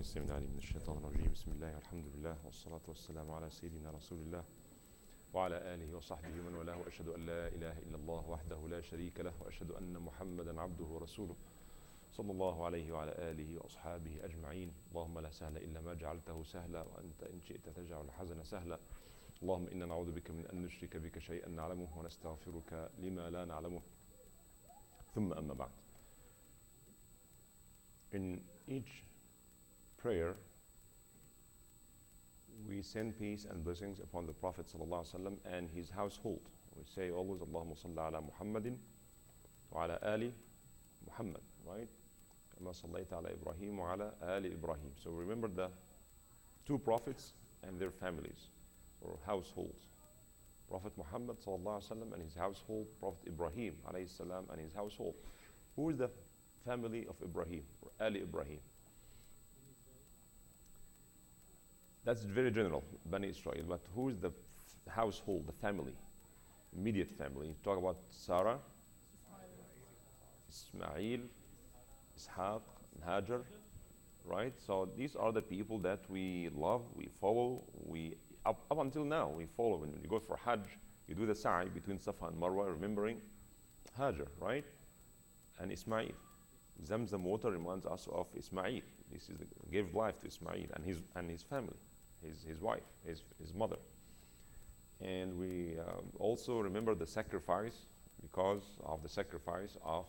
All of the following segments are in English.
السميع العليم من الشيطان الرجيم. بسم الله والحمد لله والصلاة والسلام على سيدنا رسول الله وعلى آله وصحبه ومن والاه، وأشهد أن لا إله إلا الله وحده لا شريك له، وأشهد أن محمدا عبده ورسوله صلى الله عليه وعلى آله وأصحابه أجمعين. اللهم لا سهل إلا ما جعلته سهلا، وأنت إن شئت تجعل الحزن سهلا. اللهم إنا نعوذ بك من أن نشرك بك شيئا نعلمه ونستغفرك لما لا نعلمه. ثم أما بعد. In each prayer, we send peace and blessings upon the Prophet ﷺ and his household. We say always, Allahumma salli ala Muhammadin wa ala ali Muhammad, right? Kama sallayta ala Ibrahim wa ala ali Ibrahim. So remember the two prophets and their families or households. Prophet Muhammad ﷺ and his household, Prophet Ibrahim alayhi salam and his household. Who is the family of Ibrahim or Ali Ibrahim? That's very general, Bani Israel. But who is the household, the family, immediate family? You talk about Sarah, Ismail, Ishaq, and Hajar, right? So these are the people that we love, we follow, up until now we follow. When you go for Hajj, you do the sa'i between Safa and Marwa, remembering Hajar, right? And Ismail. Zamzam water reminds us of Ismail. This is gave life to Ismail and his family, his wife, his mother. And we also remember the sacrifice because of the sacrifice of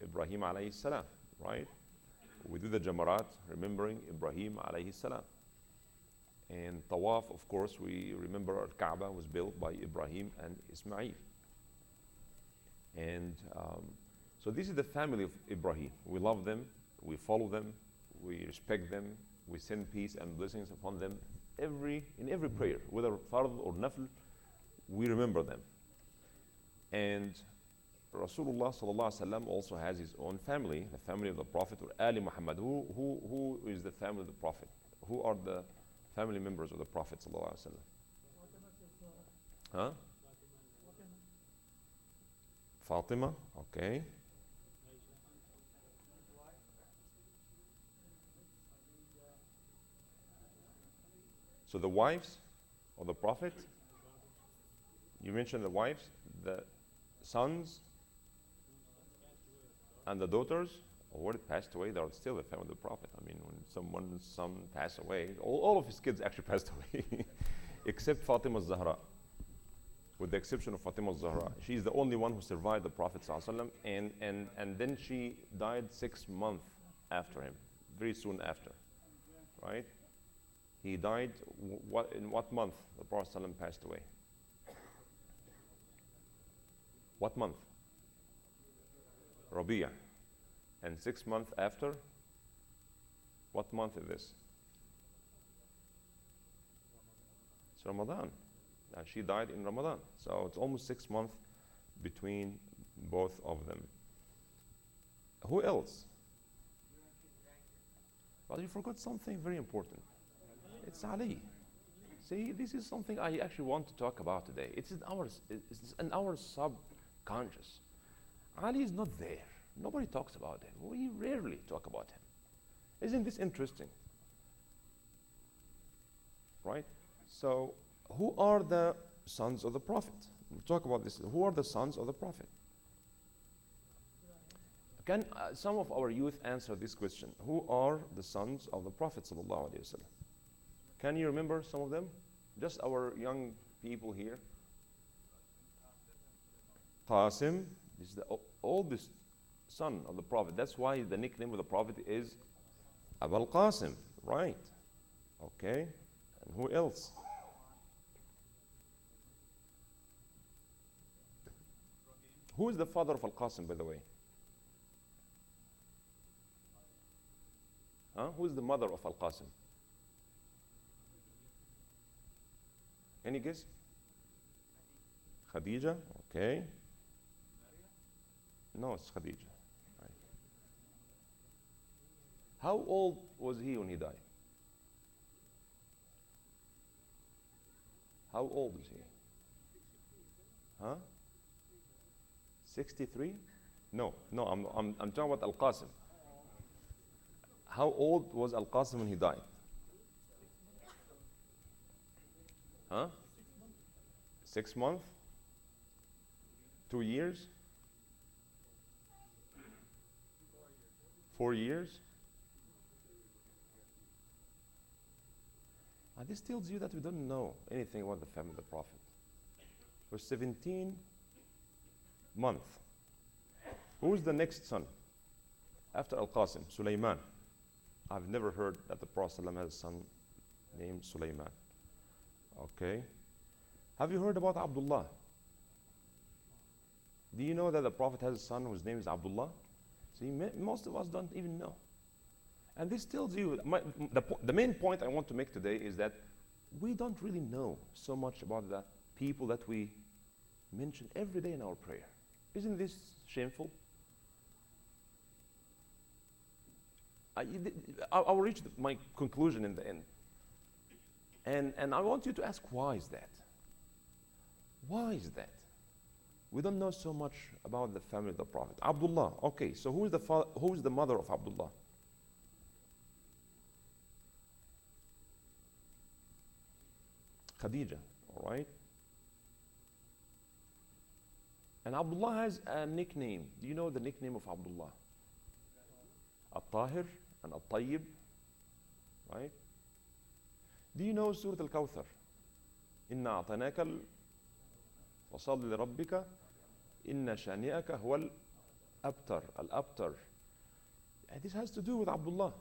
Ibrahim alayhi salam, right? We do the Jamarat remembering Ibrahim alayhi salam. And Tawaf, of course, we remember Al-Kaaba was built by Ibrahim and Ismail. And so this is the family of Ibrahim. We love them, we follow them, we respect them, we send peace and blessings upon them in every prayer, whether fard or nafl, we remember them. And Rasulullah sallallahu alaihi wasallam also has his own family, the family of the Prophet, or Ali Muhammad. Who is the family of the Prophet? Who are the family members of the Prophet sallallahu alaihi wasallam? Huh? Fatima, okay. So the wives of the Prophet, you mentioned the wives, the sons, and the daughters, or when it passed away, they are still the family of the Prophet. I mean, when someone's son passed away, all of his kids actually passed away, except Fatima al-Zahra. With the exception of Fatima al-Zahra. She's the only one who survived the Prophet ﷺ, and then she died 6 months after him, very soon after, right? He died in what month the Prophet ﷺ passed away? What month? Rabi'ah. And 6 months after, what month is this? It's Ramadan. And she died in Ramadan. So it's almost 6 months between both of them. Who else? Well, you forgot something very important. It's Ali. See, this is something I actually want to talk about today. It's in our subconscious. Ali is not there. Nobody talks about him. We rarely talk about him. Isn't this interesting? Right? So, who are the sons of the Prophet? We'll talk about this. Who are the sons of the Prophet? Can some of our youth answer this question? Who are the sons of the Prophet sallallahu alaihi wasallam? Can you remember some of them? Just our young people here. Qasim is the oldest son of the Prophet. That's why the nickname of the Prophet is Abul Qasim, right? Okay. And who else? Who is the father of Al-Qasim, by the way? Huh? Who is the mother of Al-Qasim? Any guess? Khadija, okay. No, it's Khadija. Right. How old was he when he died? How old is he? Huh? 63? No, I'm talking about Al-Qasim. How old was Al-Qasim when he died? Huh? 6 months? 2 years? 4 years? This tells you that we don't know anything about the family of the Prophet. For 17 months. Who is the next son? After Al-Qasim, Sulaiman. I've never heard that the Prophet ﷺ has a son named Sulaiman. Okay. Have you heard about Abdullah? Do you know that the Prophet has a son whose name is Abdullah? See, most of us don't even know. And this tells you, the main point I want to make today is that we don't really know so much about the people that we mention every day in our prayer. Isn't this shameful? I will reach my conclusion in the end. And I want you to ask, why is that? Why is that? We don't know so much about the family of the Prophet. Abdullah, okay, so who is the mother of Abdullah? Khadija, all right? And Abdullah has a nickname. Do you know the nickname of Abdullah? Al-Tahir and Al-Tayyib, right? Do you know Surah Al-Kawthar? Inna a'tanaka fasalli li rabbika inna shani'aka huwa al-abtar. Al-abtar. And this has to do with Abdullah.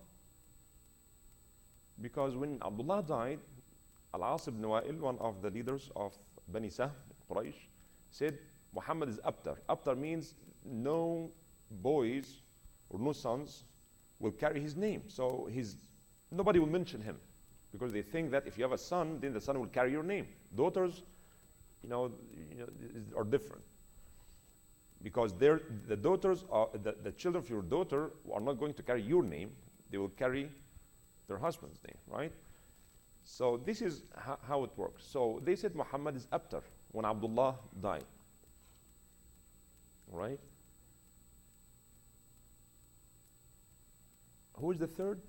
Because when Abdullah died, Al-As ibn Wa'il, one of the leaders of Bani Sahm, Quraysh, said, Muhammad is abtar. Abtar means no boys or no sons will carry his name. So nobody will mention him because they think that if you have a son, then the son will carry your name. Daughters, are different because the daughters are the children of your daughter are not going to carry your name. They will carry their husband's name, right? So this is how it works. So they said Muhammad is abtar when Abdullah died. Right? Who is the third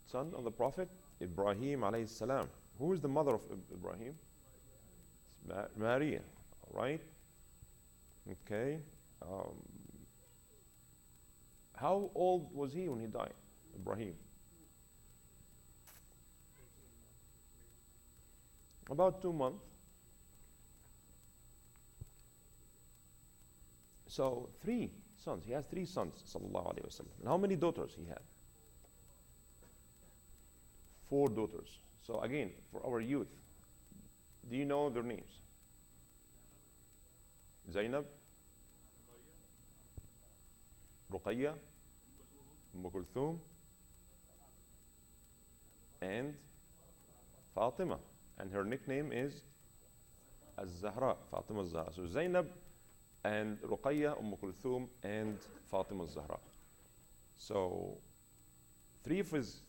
son of the Prophet? Ibrahim alayhi salam. Who is the mother of Ibrahim? Maria, right? Okay. How old was he when he died? Ibrahim. About 2 months. So 3 sons. He has 3 sons, sallallahu alayhi wa sallam. And how many daughters he had? 4 daughters. So again, for our youth, do you know their names? Zainab, Ruqayya, Kulthum, and Fatima. And her nickname is Az-Zahra, Fatima Az-Zahra. So Zainab and Ruqayya, Kulthum, and Fatima Az-Zahra. So 3 of his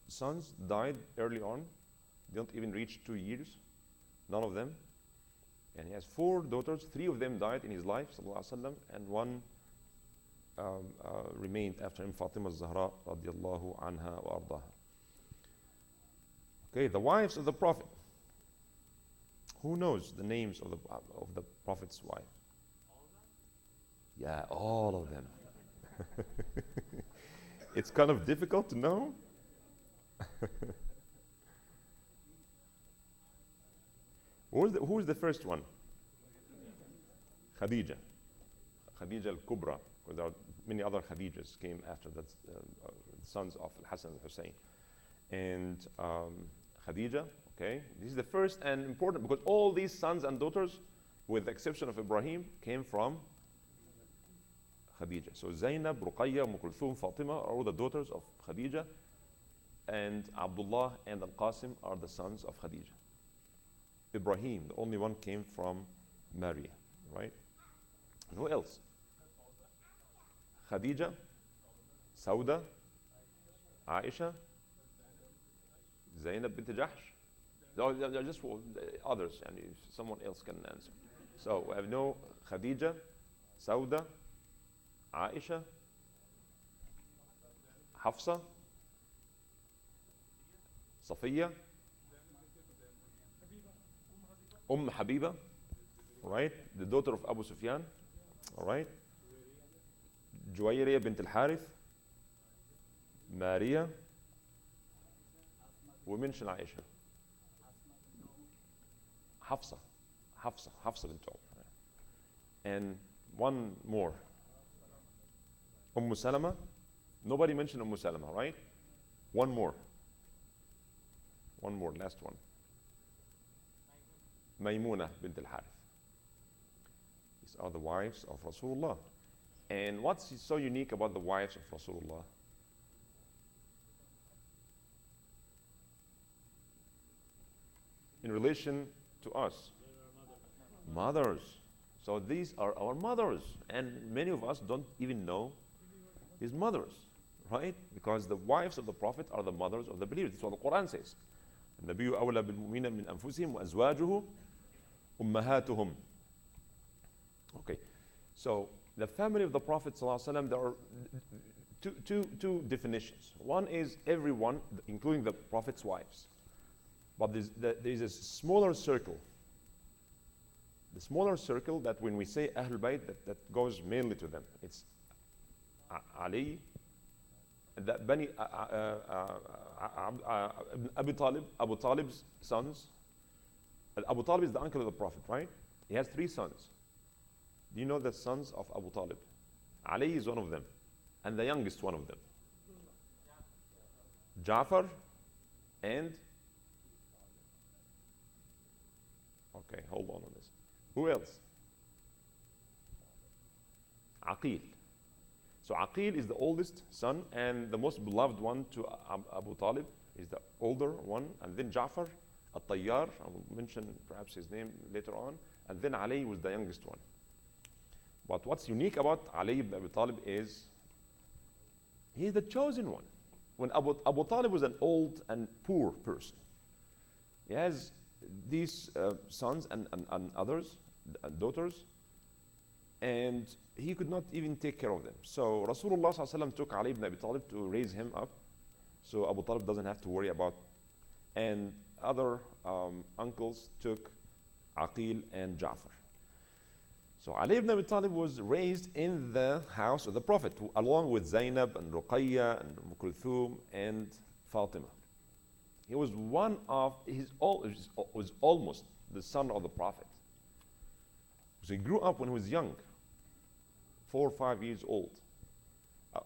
sons died early on. They don't even reach 2 years, none of them. And he has 4 daughters. 3 of them died in his life, sallallahu alaihi wasallam, and 1 remained after him, Fatima Az-Zahra, radiyallahu anha wa ardaha. Okay, the wives of the Prophet. Who knows the names of the Prophet's wife? Yeah, all of them. It's kind of difficult to know. Who is the first one? Khadija. Khadija al-Kubra. Because there are many other Khadijas came after that, sons of Al-Hasan and Hussein. And Khadija, okay, this is the first and important because all these sons and daughters, with the exception of Ibrahim, came from Khadija. So Zainab, Ruqayya, Kulthum, Fatima are all the daughters of Khadija, and Abdullah and Al-Qasim are the sons of Khadija. Ibrahim, the only one, came from Maria, right? And who else? Khadija, Sauda, Aisha, Zainab bint Jahsh. They're just others, and someone else can answer. So we have no Khadija, Sauda, Aisha, Hafsa, Safiya, Habiba, right? The daughter of Abu Sufyan, all right? Juwayriya bint al-Harith, Maria, we mentioned Aisha, Hafsa, Hafsa bint Umar. And one more, Salama. Nobody mentioned Salama, right? One more, last one. Maymuna bint al-Harith. These are the wives of Rasulullah. And what's so unique about the wives of Rasulullah? In relation to us, mothers. So these are our mothers, and many of us don't even know his mothers, right? Because the wives of the Prophet are the mothers of the believers. That's what the Quran says. النبي أولى بالمؤمنين من أنفسهم وأزواجه أمهاتهم. Okay, so the family of the Prophet ﷺ, there are two definitions. One is everyone, including the Prophet's wives. But there's a smaller circle. The smaller circle that when we say al-Bayt, that goes mainly to them. It's Ali, that Bani Abu Talib's sons. Abu Talib is the uncle of the Prophet, right? He has 3 sons. Do you know the sons of Abu Talib? Ali is one of them, and the youngest one of them. Ja'far and okay, hold on this. Who else? Aqil. So Aqil is the oldest son and the most beloved one to Abu Talib. Is the older one, and then Ja'far al-Tayyar. I will mention perhaps his name later on, and then Ali was the youngest one. But what's unique about Ali ibn Abi Talib is he's the chosen one. When Abu Talib was an old and poor person, he has these sons and others, daughters, and he could not even take care of them. So Rasulullah ﷺ took Ali ibn Abi Talib to raise him up, so Abu Talib doesn't have to worry about. And other uncles took Aqil and Ja'far. So Ali ibn Abi Talib was raised in the house of the Prophet, along with Zainab and Ruqayya and Kulthum and Fatima. He was was almost the son of the Prophet. So he grew up when he was young, 4 or 5 years old.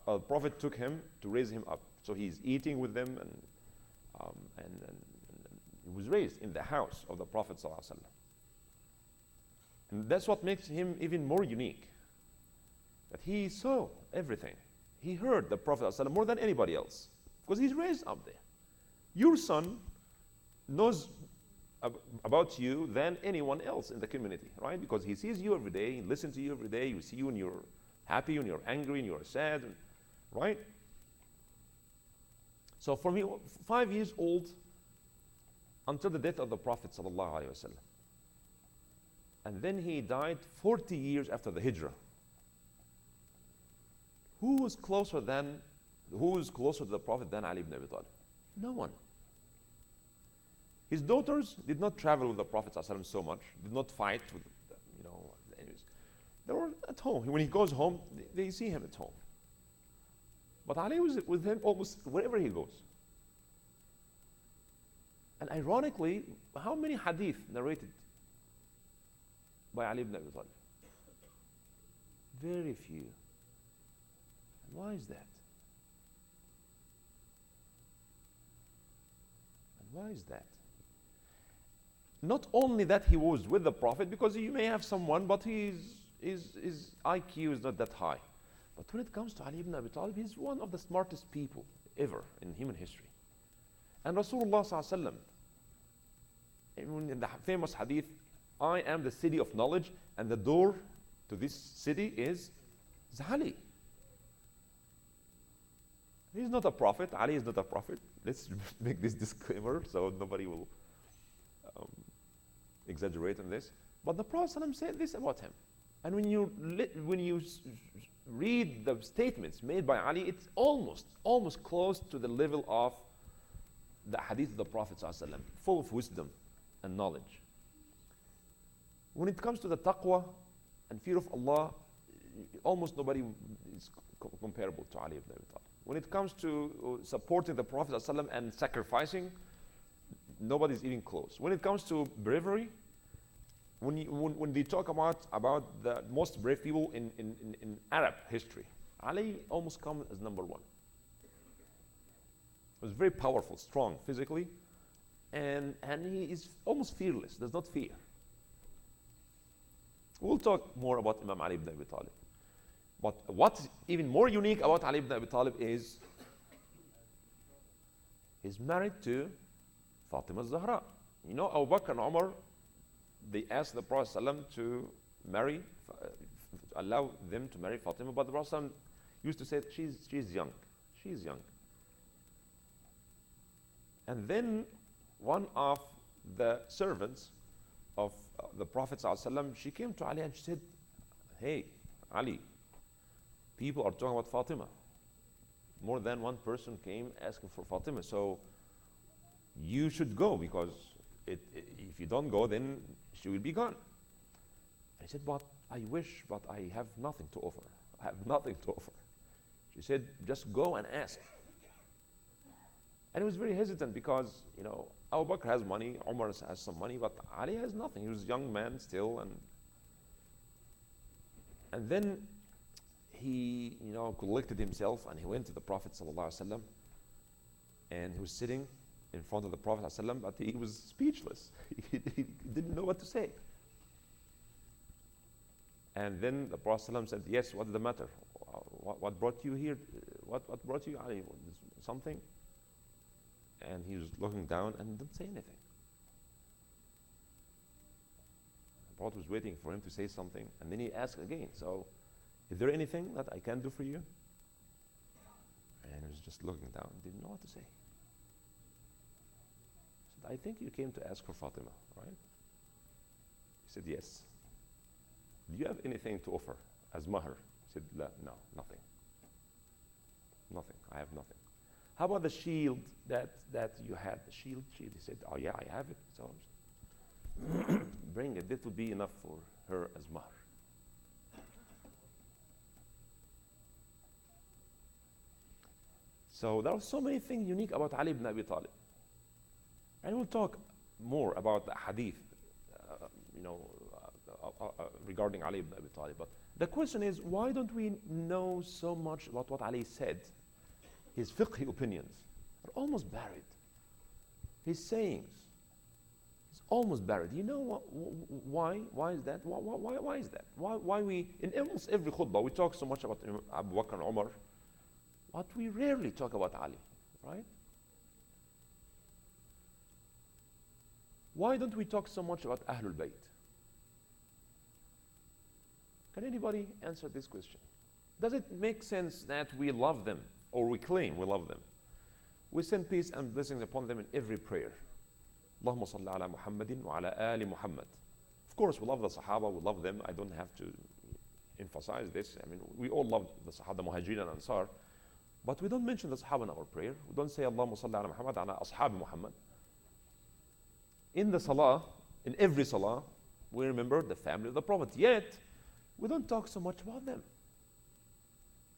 The Prophet took him to raise him up. So he's eating with them, and he was raised in the house of the Prophet ﷺ. And that's what makes him even more unique. That he saw everything. He heard the Prophet ﷺ more than anybody else, because he's raised up there. Your son knows about you than anyone else in the community, right? Because he sees you every day, he listens to you every day, you see you when you're happy, when you're angry, when you're sad, right? So for me, 5 years old until the death of the Prophet ﷺ. And then he died 40 years after the Hijrah. Who was closer to the Prophet than Ali ibn Abi Talib? No one. His daughters did not travel with the Prophet ﷺ so much, did not fight with, the enemies. They were at home. When he goes home, they see him at home. But Ali was with him almost wherever he goes. And ironically, how many hadith narrated by Ali ibn Abi Talib? Very few. And why is that? And why is that? Not only that he was with the Prophet, because you may have someone, but his IQ is not that high. But when it comes to Ali ibn Abi Talib, he's one of the smartest people ever in human history. And Rasulullah ﷺ, in the famous hadith, I am the city of knowledge, and the door to this city is Ali. He's not a prophet. Ali is not a prophet. Let's make this disclaimer so nobody will exaggerate on this. But the Prophet ﷺ said this about him. And when you read the statements made by Ali, it's almost close to the level of the hadith of the Prophet ﷺ, full of wisdom and knowledge. When it comes to the taqwa and fear of Allah, almost nobody is comparable to Ali ibn Abi Talib. When it comes to supporting the Prophet ﷺ and sacrificing, nobody's even close. When it comes to bravery, when they talk about the most brave people in Arab history, Ali almost comes as number one. He was very powerful, strong physically, and he is almost fearless, does not fear. We'll talk more about Imam Ali ibn Abi Talib. But what's even more unique about Ali ibn Abi Talib is he's married to Fatima al-Zahra. You know, Abu Bakr and Umar, they asked the Prophet ﷺ to marry, allow them to marry Fatima, but the Prophet ﷺ used to say, she's young, she's young. And then one of the servants of the Prophet ﷺ, she came to Ali and she said, hey, Ali, people are talking about Fatima. More than one person came asking for Fatima, so you should go, because if you don't go, then she will be gone. I said, but I wish, but I have nothing to offer. I have nothing to offer. She said, just go and ask. And he was very hesitant because, you know, Abu Bakr has money, Umar has some money, but Ali has nothing. He was a young man still, and then he, you know, collected himself and he went to the Prophet ﷺ, and he was sitting in front of the Prophet ﷺ, but he was speechless. He didn't know what to say. And then the Prophet ﷺ said, yes, what's the matter? What brought you here? What brought you, Ali? Something? And he was looking down and didn't say anything. The Prophet was waiting for him to say something, and then he asked again, so, is there anything that I can do for you? And he was just looking down, didn't know what to say. He said, I think you came to ask for Fatima, right? He said, yes. Do you have anything to offer as mahr? He said, no, nothing. Nothing, I have nothing. How about the shield that you had? The shield. He said, oh yeah, I have it. So bring it. That will be enough for her as mahr. So there are so many things unique about Ali ibn Abi Talib. And we'll talk more about the hadith, regarding Ali ibn Abi Talib. But the question is, why don't we know so much about what Ali said? His fiqh opinions are almost buried. His sayings is almost buried. You know why? Why is that? Why is that? Why we, in almost every khutbah, we talk so much about Abu Bakr and Umar, but we rarely talk about Ali, right? Why don't we talk so much about al-Bayt? Can anybody answer this question? Does it make sense that we love them, or we claim we love them? We send peace and blessings upon them in every prayer. Allahumma salli ala Muhammadin wa ala ali Muhammad. Of course, we love the Sahaba, we love them. I don't have to emphasize this. I mean, we all love the Sahaba, Muhajirin and Ansar, but we don't mention the Sahaba in our prayer. We don't say Allahumma salli ala Muhammad ala ashab Muhammad. In the Salah, in every Salah, we remember the family of the Prophet. Yet, we don't talk so much about them.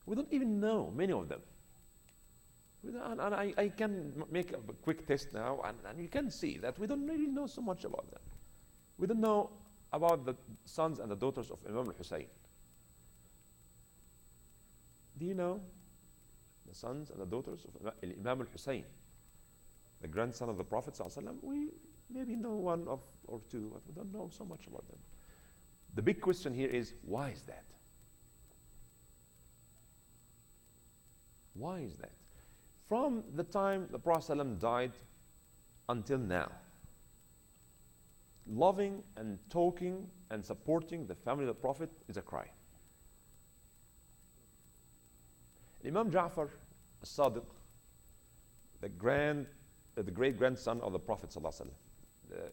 We don't even know many of them. And I can make a quick test now, and you can see that we don't really know so much about them. We don't know about the sons and the daughters of Imam al-Hussein. Do you know the sons and the daughters of Imam al-Hussein, the grandson of the Prophet ﷺ? We maybe know one or two, but we don't know so much about them. The big question here is, why is that? Why is that? From the time the Prophet ﷺ died until now, loving and talking and supporting the family of the Prophet is a crime. Imam Ja'far al-Sadiq, the great grandson of the Prophet ﷺ, the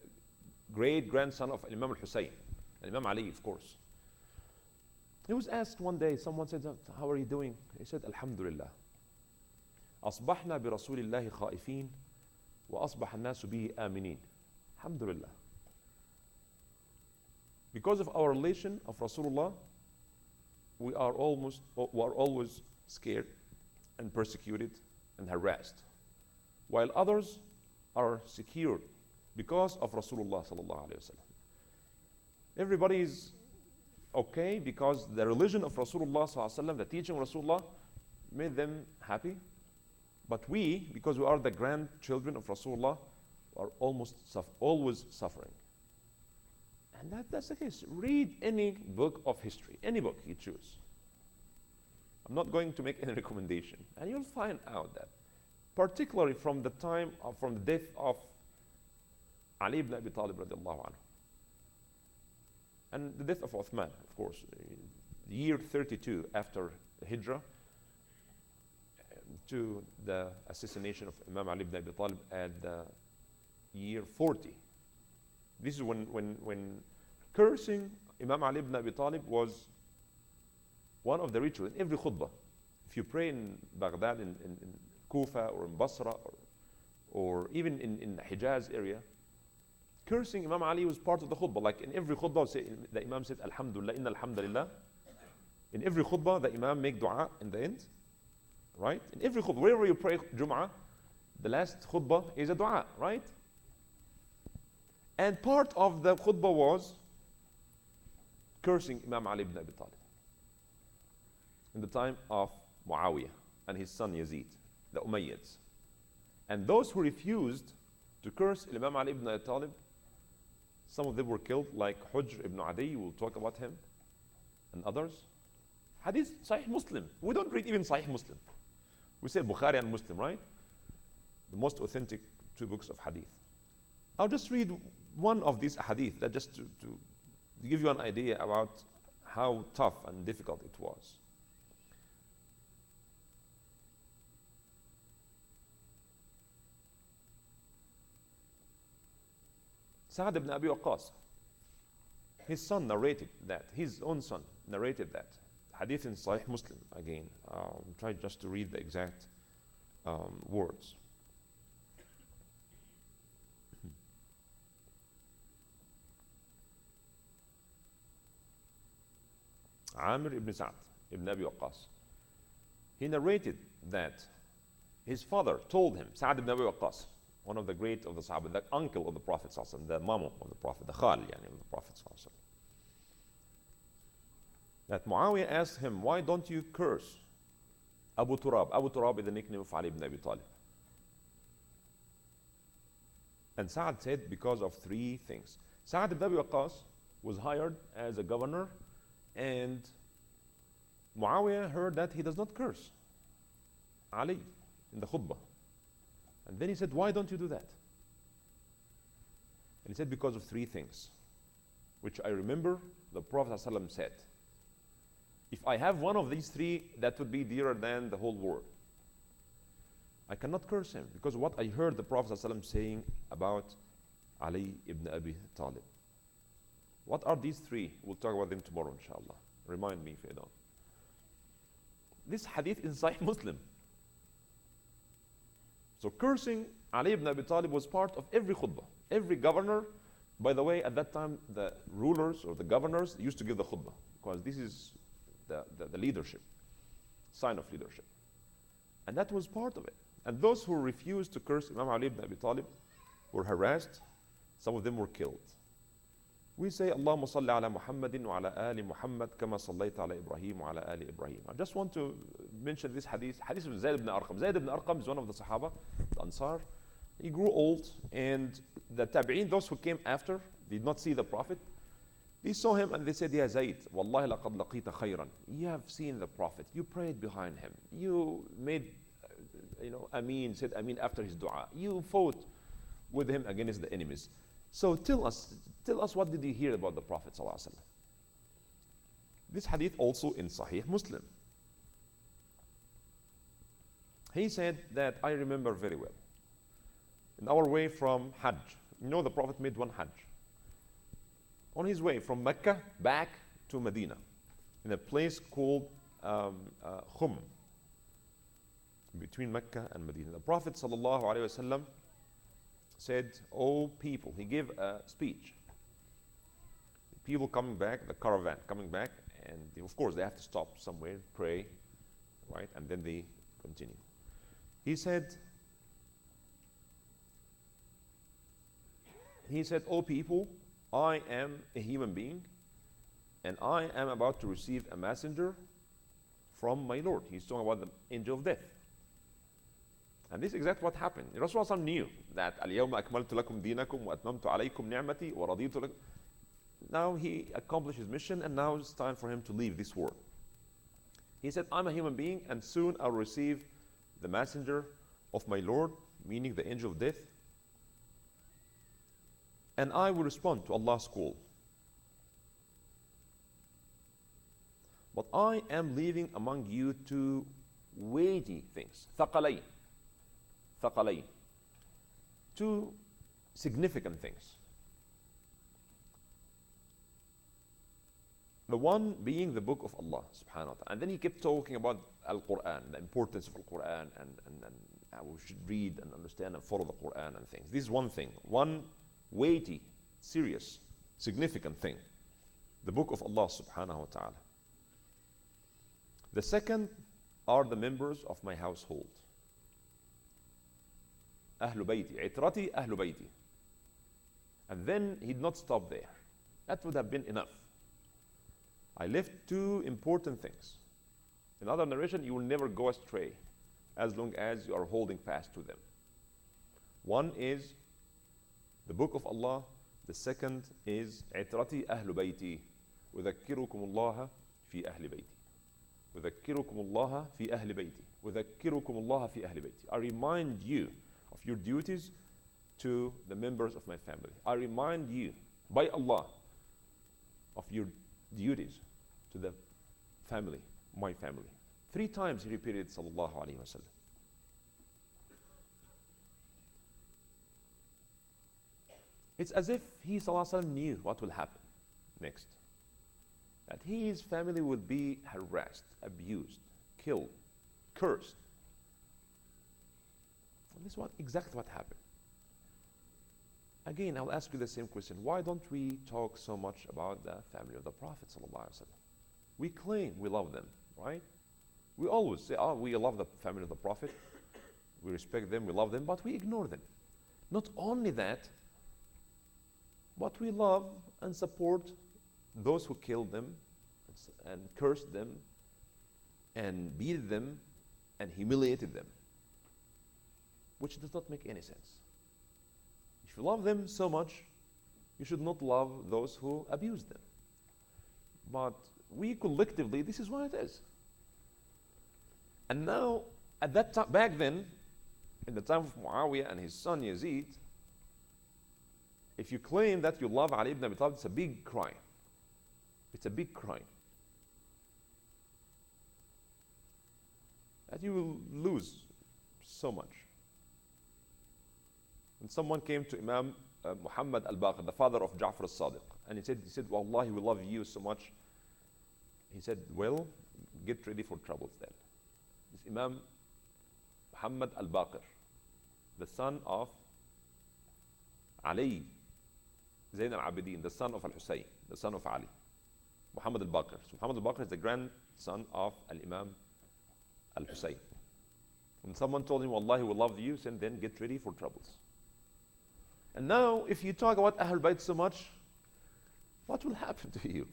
great grandson of Imam al-Hussein, and Imam Ali, of course. He was asked one day, someone said, how are you doing? He said, Alhamdulillah. أصبحنا برسول الله خائفين وأصبح الناس به آمنين. Alhamdulillah. Because of our relation of Rasulullah, we are always scared and persecuted and harassed, while others are secure because of Rasulullah sallallahu alaihi wasallam. Everybody is okay because the religion of Rasulullah sallallahu alaihi wasallam, the teaching of Rasulullah, made them happy. But we, because we are the grandchildren of Rasulullah, are always suffering. And that's the case. Read any book of history, any book you choose. I'm not going to make any recommendation. And you'll find out that, particularly from the death of Ali ibn Abi Talib radiallahu anhu, and the death of Uthman, of course, the year 32 after Hijrah, to the assassination of Imam Ali ibn Abi Talib at the year 40. This is when cursing Imam Ali ibn Abi Talib was one of the rituals in every khutbah. If you pray in Baghdad, in Kufa, or in Basra, or even in Hijaz area, cursing Imam Ali was part of the khutbah. Like in every khutbah, the Imam said, Alhamdulillah, inna alhamdulillah. In every khutbah, the Imam make dua in the end, right? In every khutbah, wherever you pray Jum'ah, the last khutbah is a dua, right? And part of the khutbah was cursing Imam Ali ibn Abi Talib in the time of Muawiyah and his son Yazid, the Umayyads. And those who refused to curse Imam Ali ibn Abi Talib, some of them were killed, like Hujr ibn Adi, we'll talk about him, and others. Hadith Sahih Muslim. We don't read even Sahih Muslim. We say Bukhari and Muslim, right? The most authentic two books of hadith. I'll just read one of these hadith, that just to give you an idea about how tough and difficult it was. Sa'd ibn Abi Waqqas, his son narrated that, his own son narrated that. Hadith in Sahih Muslim, again. Try just to read the exact words. Amr ibn Sa'd ibn Abi Waqqas, he narrated that his father told him, Sa'd ibn Abi Waqqas, one of the great of the Sahaba, the uncle of the Prophet, the mamu of the Prophet, the khal of the Prophet, that Muawiyah asked him, why don't you curse Abu Turab? Abu Turab is the nickname of Ali ibn Abi Talib. And Sa'd said, because of three things. Sa'd ibn Abi Waqqas was hired as a governor, and Muawiyah heard that he does not curse Ali in the khutbah. And then he said, why don't you do that? And he said, because of three things, which I remember the Prophet ﷺ said, if I have one of these three, that would be dearer than the whole world. I cannot curse him because of what I heard the Prophet ﷺ saying about Ali ibn Abi Talib. What are these three? We'll talk about them tomorrow, inshallah. Remind me if you don't. This hadith is Sahih Muslim. So cursing Ali ibn Abi Talib was part of every khutbah. Every governor, by the way, at that time, the rulers or the governors used to give the khutbah because this is the leadership, sign of leadership. And that was part of it. And those who refused to curse Imam Ali ibn Abi Talib were harassed. Some of them were killed. We say, Allahumma salli ala Muhammadin wa ala ali Muhammad kama sallayta ala Ibrahim wa ala ali Ibrahim. I just want to mention this hadith of Zayd ibn Arqam. Zayd ibn Arqam is one of the Sahaba, the Ansar. He grew old, and the Tabi'een, those who came after, did not see the Prophet. They saw him and they said, Ya Zayd, wallahi laqad laqita khayran. You have seen the Prophet. You prayed behind him. You made, Ameen, said Ameen after his dua. You fought with him against the enemies. So tell us what did you hear about the Prophet sallallahu alaihi wasallam? This hadith also in Sahih Muslim. He said that I remember very well. In our way from Hajj, the Prophet made one Hajj. On his way from Mecca back to Medina, in a place called Khum, between Mecca and Medina. The Prophet sallallahu alaihi wasallam said, "Oh people," he gave a speech. People coming back, the caravan coming back, and of course they have to stop somewhere, pray, right? And then they continue. He said, "Oh people, I am a human being, and I am about to receive a messenger from my Lord." He's talking about the angel of death. And this is exactly what happened. Rasulullah knew that اليوم أكملت لكم دينكم وأتممت عليكم نعمتي ورضيت لكم. Now he accomplished his mission, and now it's time for him to leave this world. He said, "I'm a human being, and soon I'll receive the messenger of my Lord," meaning the angel of death, "and I will respond to Allah's call. But I am leaving among you two weighty things, ثقلين, two significant things. The one being the book of Allah subhanahu wa ta'ala." And then he kept talking about Al-Quran, the importance of Al-Quran, and how we should read and understand and follow the Quran and things. This is one thing, one weighty, serious, significant thing. The book of Allah subhanahu wa ta'ala. The second are the members of my household. أهل بيتي, عترتي أهل بيتي. And then he did not stop there. That would have been enough. I left two important things. In other narration, you will never go astray as long as you are holding fast to them. One is the book of Allah. The second is عترتي أهل بيتي أذكركم الله في أهل بيتي أذكركم الله في أهل بيتي أذكركم الله في أهل بيتي. I remind you of your duties to the members of my family. I remind you by Allah of your duties to the family, my family. 3 times he repeated sallallahu alayhi wa sallam. It's as if he sallallahu alayhi wa sallam knew what will happen next. That his family will be harassed, abused, killed, cursed. And this is exactly what happened. Again, I'll ask you the same question. Why don't we talk so much about the family of the Prophet sallallahu alaihi wasallam? We claim we love them, right? We always say, "Oh, we love the family of the Prophet. We respect them, we love them," but we ignore them. Not only that, but we love and support those who killed them and cursed them and beat them and humiliated them, which does not make any sense. If you love them so much, you should not love those who abuse them. But we collectively, this is what it is. And now, at that time, back then, in the time of Muawiyah and his son Yazid, if you claim that you love Ali ibn Abi Talib, it's a big crime. It's a big crime. That you will lose so much. When someone came to Imam Muhammad al-Baqir, the father of Ja'far al-Sadiq, and he said, "Wallahi, we love you so much." He said, "Well, get ready for troubles then." This Imam Muhammad al-Baqir, the son of Ali Zayn al-Abidin, the son of al-Husayn, the son of Ali. Muhammad al-Baqir. So Muhammad al-Baqir is the grandson of al-Imam al-Husayn. When someone told him, "Wallahi, we love you," said, "Then get ready for troubles." And now, if you talk about Ahlul Bayt so much, what will happen to you?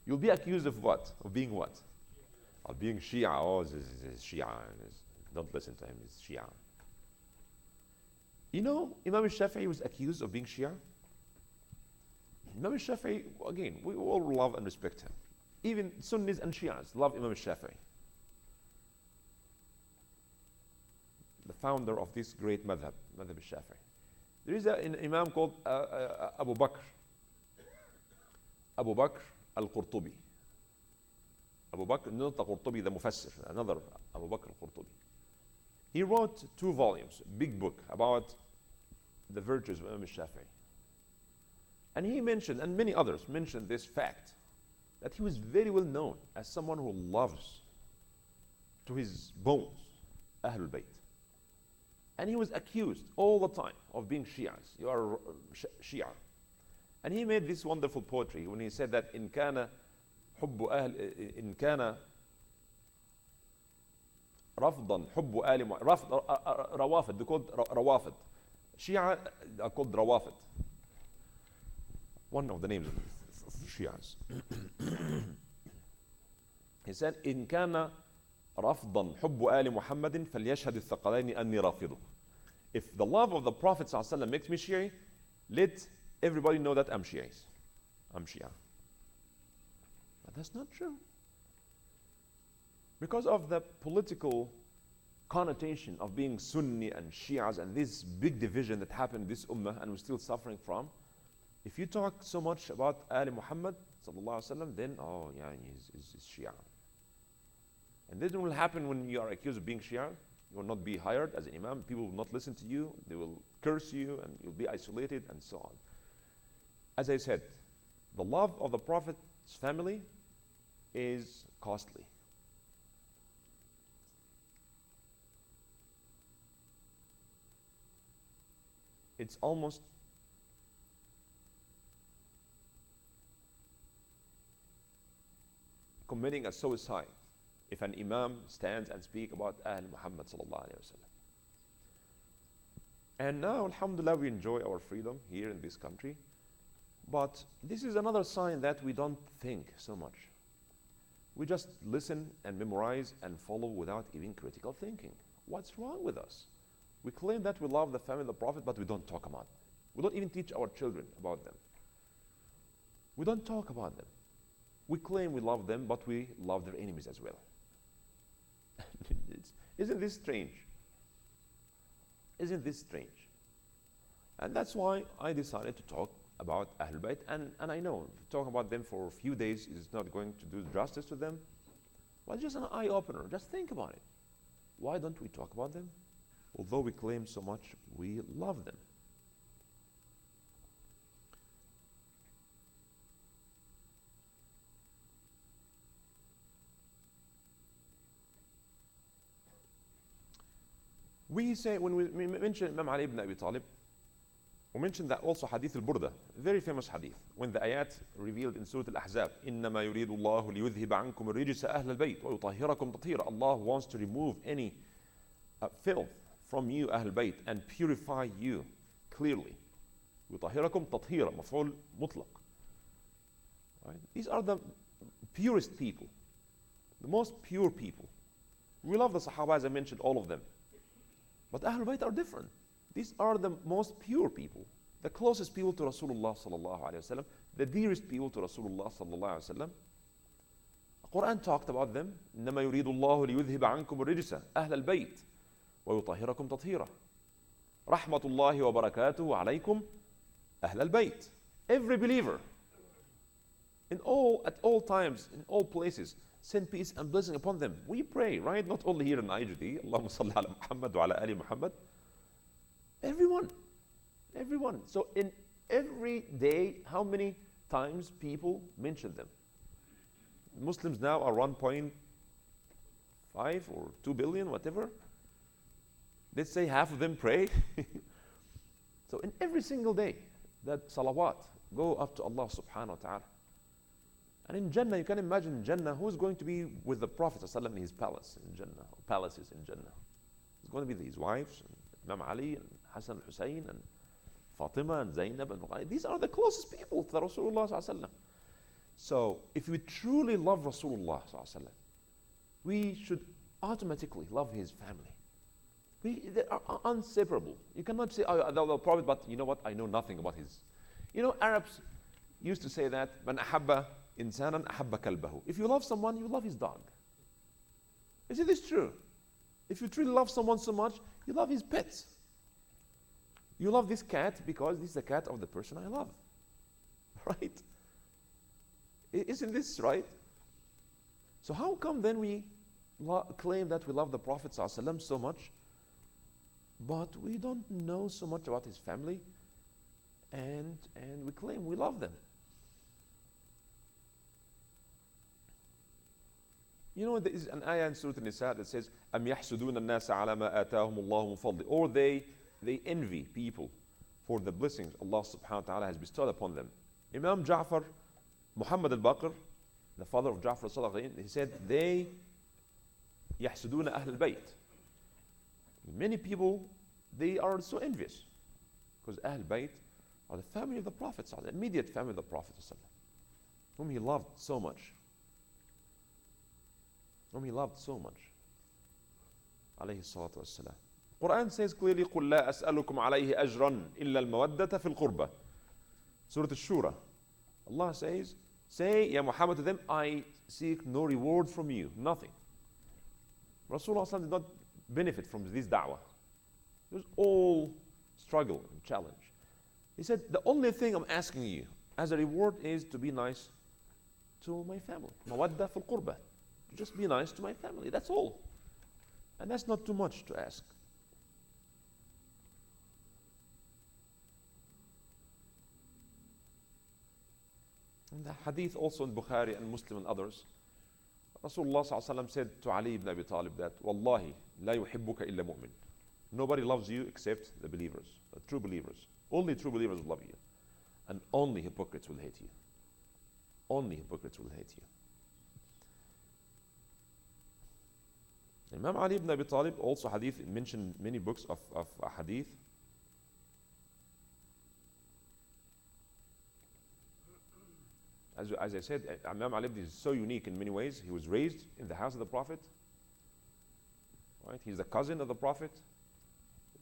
You'll be accused of what? Of being what? Of being Shia. Oh, this is Shia. Don't listen to him, he's Shia. You know, Imam al-Shafi'i was accused of being Shia. Imam al-Shafi'i, again, we all love and respect him. Even Sunnis and Shias love Imam al-Shafi'i, the founder of this great madhab al-Shafi'i. There is an imam called Abu Bakr al-Qurtubi. Abu Bakr, not the Qurtubi, the Mufassir, another Abu Bakr al-Qurtubi. He wrote 2 volumes, big book, about the virtues of Imam al-Shafi'i. And he mentioned, and many others mentioned this fact, that he was very well known as someone who loves to his bones Ahlul Bayt. And he was accused all the time of being Shias. You are Shia. And he made this wonderful poetry when he said that إن كان حب أهل إن كان رفضا حب آل رفض روافد. They called روافد. Shia are called روافد. One of the names of Shias. He said إن كان رفضا حب آل محمد فليشهد الثقلين أني رافضه. If the love of the Prophet ﷺ makes me Shia, let everybody know that I'm Shia. I'm Shia. But that's not true. Because of the political connotation of being Sunni and Shias and this big division that happened in this ummah and we're still suffering from, if you talk so much about Ali Muhammad ﷺ, then yeah, he's Shia. And this will happen when you are accused of being Shia. You will not be hired as an imam. People will not listen to you. They will curse you and you'll be isolated and so on. As I said, the love of the Prophet's family is costly. It's almost committing a suicide if an imam stands and speaks about Ahl Muhammad sallallahu alayhi wa sallam. And now, alhamdulillah, we enjoy our freedom here in this country. But this is another sign that we don't think so much. We just listen and memorize and follow without even critical thinking. What's wrong with us? We claim that we love the family of the Prophet, but we don't talk about them. We don't even teach our children about them. We don't talk about them. We claim we love them, but we love their enemies as well. Isn't this strange? Isn't this strange? And that's why I decided to talk about Ahlul Bayt. And I know talking about them for a few days is not going to do justice to them. But just an eye-opener. Just think about it. Why don't we talk about them? Although we claim so much, we love them. We say, when we mention Imam Ali ibn Abi Talib, we mentioned that also Hadith al-Burda, very famous hadith, when the ayat revealed in Surah Al-Ahzab, إِنَّمَا يُرِيدُ اللَّهُ لِيُذْهِبَ عَنْكُمُ الرِّجْسَ أَهْلَ الْبَيْتِ وَيُطَهِّرَكُمْ تَطْهِيرًا. Allah wants to remove any filth from you, Ahl Bayt, and purify you clearly. يُطَهِّرَكُمْ تَطْهِيرًا, مفعول مطلق. Right? These are the purest people, the most pure people. We love the Sahaba, as I mentioned, all of them. But Ahlul Bayt are different. These are the most pure people, the closest people to Rasulullah sallallahu alaihi wasallam, the dearest people to Rasulullah sallallahu alaihi wasallam. The Quran talked about them. إنما يريد الله ليذهب عنكم الرجس أهل البيت ويطهركم تطهيرا. رحمة الله وبركاته عليكم أهل البيت. Every believer, at all times, in all places, send peace and blessing upon them. We pray, right? Not only here in IGD, Allahumma salli ala Muhammad wa ala ali Muhammad. Everyone. So in every day, how many times people mention them? Muslims now are 1.5 or 2 billion, whatever. Let's say half of them pray. So in every single day, that salawat go up to Allah subhanahu wa ta'ala. And in Jannah, you can imagine Jannah, who's going to be with the Prophet ﷺ in his palace in Jannah, or palaces in Jannah. It's going to be his wives, and Imam Ali, and Hassan Hussein, and Fatima, and Zainab, and Ruqayya. These are the closest people to Rasulullah ﷺ. So, if we truly love Rasulullah ﷺ, we should automatically love his family. They are inseparable. You cannot say, oh, the Prophet, but you know what? I know nothing about his. You know, Arabs used to say that, Man ahabba insanan ahabba kalbahu. If you love someone, you love his dog. Isn't this true? If you truly love someone so much, you love his pets. You love this cat because this is the cat of the person I love. Right? Isn't this right? So how come then we claim that we love the Prophet ﷺ so much, but we don't know so much about his family, and we claim we love them? You know, there is an ayah in Surah An-Nisa that says, أَمْ يَحْسُدُونَ النَّاسَ عَلَى مَا آتَاهُمُ اللَّهُ مِنْ فَضْلِهِ. Or they envy people for the blessings Allah subhanahu wa ta'ala has bestowed upon them. Imam Ja'far, Muhammad al-Baqir, the father of Ja'far al-Sadiq, he said, they يَحْسُدُونَ أَهْلَ الْبَيْت. Many people, they are so envious because Ahl Bayt are the family of the Prophet, the immediate family of the Prophet, whom he loved so much. Whom he loved so much. عليه الصلاة والسلام. Quran says clearly, قُلْ لَا أَسْأَلُكُمْ عَلَيْهِ أَجْرًا إِلَّا الْمَوَدَّةَ فِي الْقُرْبَةِ. Surah Al-Shura. Allah says, say, Ya Muhammad, to them, I seek no reward from you, nothing. Rasulullah did not benefit from this da'wah. It was all struggle and challenge. He said, the only thing I'm asking you as a reward is to be nice to my family. Mawadda fil qurba. Just be nice to my family. That's all. And that's not too much to ask. And the hadith also in Bukhari and Muslim and others, Rasulullah said to Ali ibn Abi Talib that, Wallahi, la yuhibbuka illa mu'min. Nobody loves you except the believers, the true believers. Only true believers will love you. And only hypocrites will hate you. Only hypocrites will hate you. Imam Ali ibn Abi Talib also hadith mentioned many books of hadith. As I said, Imam Ali is so unique in many ways. He was raised in the house of the Prophet. Right? He's the cousin of the Prophet.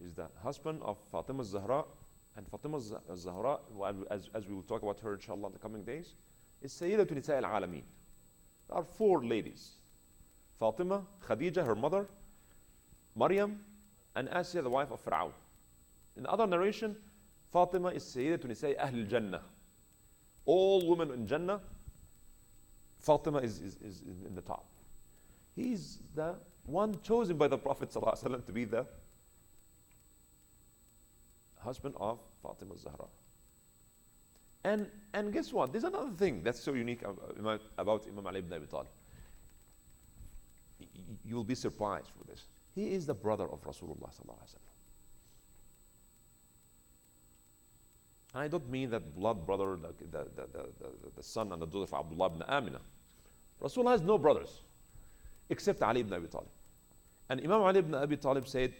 He's the husband of Fatima al-Zahra. And Fatima al-Zahra, as we will talk about her inshallah in the coming days, is Sayyidatu Nisa al-Alameen. There are four ladies. Fatima, Khadija, her mother, Maryam, and Asiya, the wife of Fir'aun. In the other narration, Fatima is Sayyidatu Nisa Ahl al-Jannah. All women in Jannah, Fatima is in the top. He's the one chosen by the Prophet ﷺ to be the husband of Fatima al-Zahra. And guess what? There's another thing that's so unique about Imam Ali ibn Abi Talib. You'll be surprised for this. He is the brother of Rasulullah ﷺ. I don't mean that blood brother, like the son and the daughter of Abdullah ibn Amina. Rasulullah has no brothers except Ali ibn Abi Talib. And Imam Ali ibn Abi Talib said,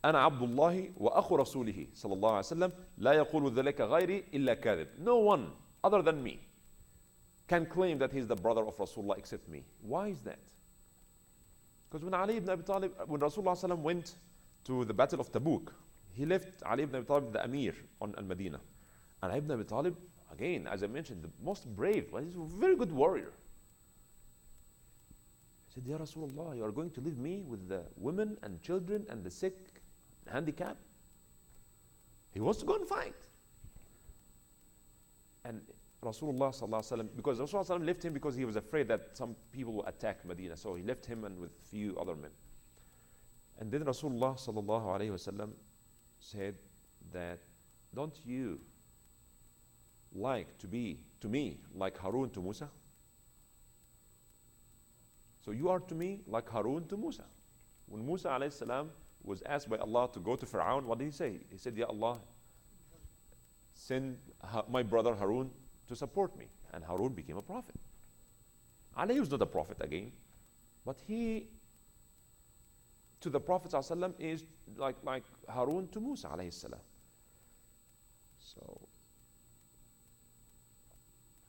أنا عبد الله وأخو رسوله صلى الله عليه وسلم لا يقول ذلك غيري إلا كاذب. No one other than me can claim that he's the brother of Rasulullah except me. Why is that? Because when Ali ibn Abi Talib, when Rasulullah went to the battle of Tabuk, he left Ali ibn Abi Talib the Amir on Al-Madinah. And Ali ibn Abi Talib, again, as I mentioned, the most brave, he's a very good warrior. He said, Ya Rasulullah, you are going to leave me with the women and children and the sick, handicapped? He wants to go and fight. And Rasulullah, because Rasulullah left him because he was afraid that some people will attack Medina. So he left him and with few other men. And then Rasulullah said that, don't you like to be to me like Harun to Musa? So you are to me like Harun to Musa. When Musa alayhi salam was asked by Allah to go to Fir'aun, what did he say? He said, Ya Allah, send my brother Harun to support me. And Harun became a prophet. Ali was not a prophet again, but he to the Prophet ﷺ is like Harun to Musa alayhi salam. So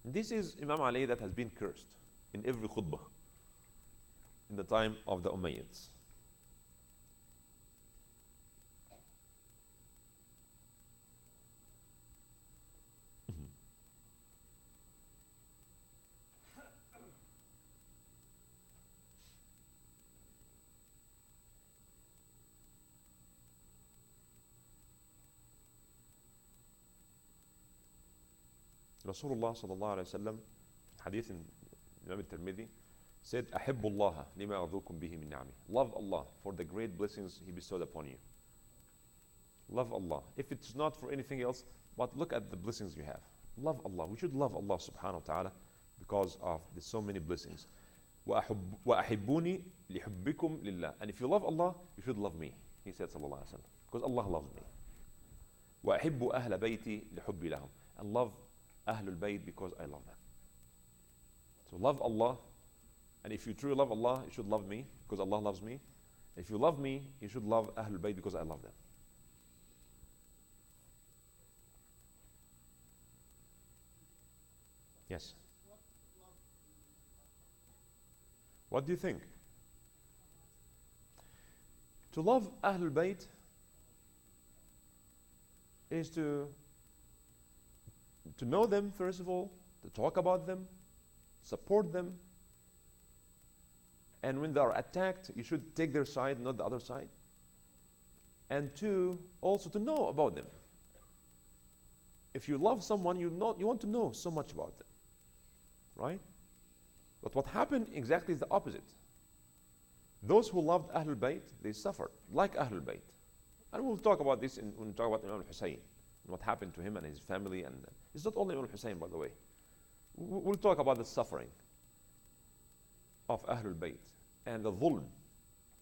this is Imam Ali that has been cursed in every khutbah in the time of the Umayyads. Rasulullah sallallahu alayhi wa sallam, hadith in Imam al-Tirmidhi, said, أحب الله لما أرضوكم به من نعمه. Love Allah for the great blessings He bestowed upon you. Love Allah. If it's not for anything else, but look at the blessings you have. Love Allah. We should love Allah subhanahu wa ta'ala because of the so many blessings. وأحبوني لحبكم لله. And if you love Allah, you should love me. He said sallallahu alaihi wasallam, because Allah loves me. وأحب أهل بيتي لحبي لهم. And love Ahlul Bayt because I love them. So love Allah, and if you truly love Allah, you should love me because Allah loves me. If you love me, you should love Ahlul Bayt because I love them. Yes. What do you think? To love Ahlul Bayt is to know them, first of all, to talk about them, support them, and when they are attacked, you should take their side, not the other side. And two, also to know about them. If you love someone, you want to know so much about them, right? But what happened exactly is the opposite. Those who loved Ahlul Bayt, they suffered, like Ahlul Bayt. And we'll talk about this when we talk about Imam al-Hussein, and what happened to him and his family. And it's not only Imam al-Hussein, by the way. We'll talk about the suffering of Ahlul Bayt and the dhulm,